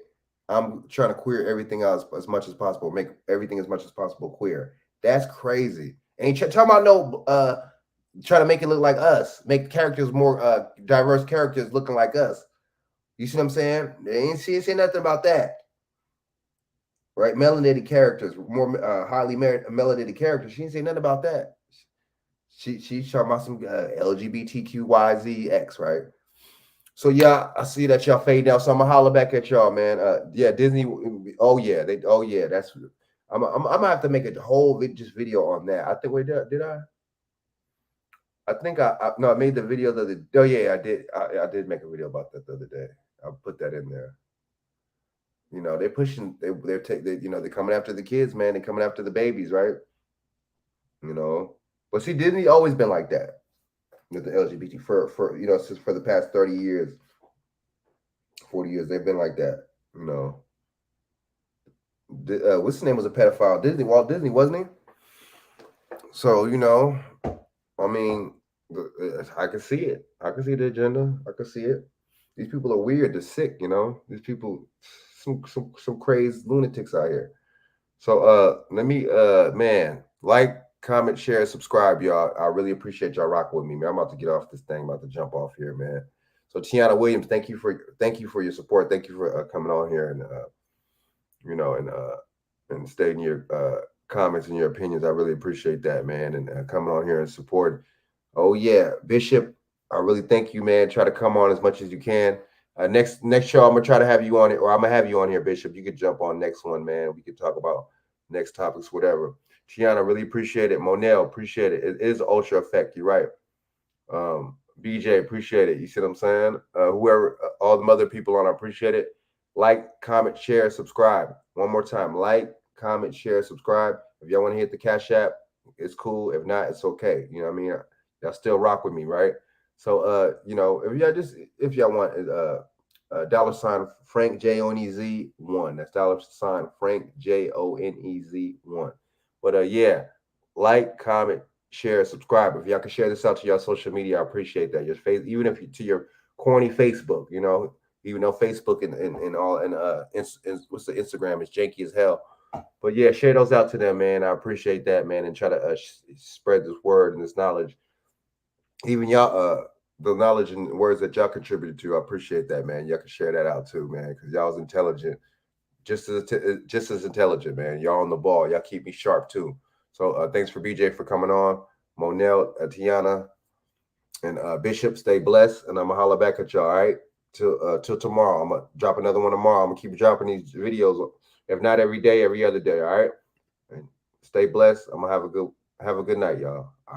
I'm trying to queer everything else as much as possible, make everything as much as possible queer. That's crazy. Ain't talking about trying to make it look like us, make characters more diverse characters looking like us. You see what I'm saying? They ain't saying nothing about that. Right? Melanated characters, more highly melanated characters. She didn't say nothing about that. She's talking about some LGBTQYZX, right? So yeah, I see that y'all fade down. So I'm gonna holler back at y'all, man. Yeah, Disney. Oh yeah, that's. I'm gonna have to make a whole video on that. I think did I? I think I made the video the other. Oh yeah, I did. I did make a video about that the other day. I'll put that in there. They're pushing. They're coming after the kids, man. They're coming after the babies, right? But see, Disney always been like that with the LGBT for since for the past 30 years, 40 years, they've been like that. what's his name was a pedophile? Walt Disney, wasn't he? So, you know, I mean, I can see it. I can see the agenda. I can see it. These people are weird. They're sick, you know. These people, some crazy lunatics out here. So, let me, man, like, comment, share, subscribe, y'all. I really appreciate y'all rocking with me, man. I'm about to get off this thing. I'm about to jump off here, man. So, Tiana Williams, thank you for your support. Thank you for coming on here and, you know, and stating your comments and your opinions. I really appreciate that, man, and coming on here and support. Oh yeah, Bishop, I really thank you, man. Try to come on as much as you can. Next show, I'm gonna try to have you on it, or I'm gonna have you on here, Bishop. You could jump on next one, man. We could talk about next topics, whatever. Tiana, really appreciate it. Monel, appreciate it. It is Ultra Effect. You're right. BJ, appreciate it. You see what I'm saying? Whoever, all the other people on, I appreciate it. Like, comment, share, subscribe. One more time. Like, comment, share, subscribe. If y'all want to hit the Cash App, it's cool. If not, it's okay. You know what I mean? Y'all still rock with me, right? So, you know, if y'all want $ Frank JONEZ1. That's $ Frank JONEZ1. But yeah, like, comment, share, subscribe. If y'all can share this out to your social media, I appreciate that. Your face, even if you to your corny Facebook, you know, even though Facebook and all and what's the Instagram is janky as hell. But yeah, share those out to them, man. I appreciate that, man, and try to spread this word and this knowledge. Even y'all, the knowledge and words that y'all contributed to, I appreciate that, man. Y'all can share that out too, man, because y'all was intelligent, just as intelligent, man. Y'all on the ball. Y'all keep me sharp too. So thanks for BJ for coming on, Monel, Tiana, and Bishop. Stay blessed, and I'm gonna holler back at y'all. All right, till tomorrow. I'm gonna drop another one tomorrow. I'm gonna keep dropping these videos, if not every day, every other day. All right, and stay blessed. I'm gonna have a good night, y'all.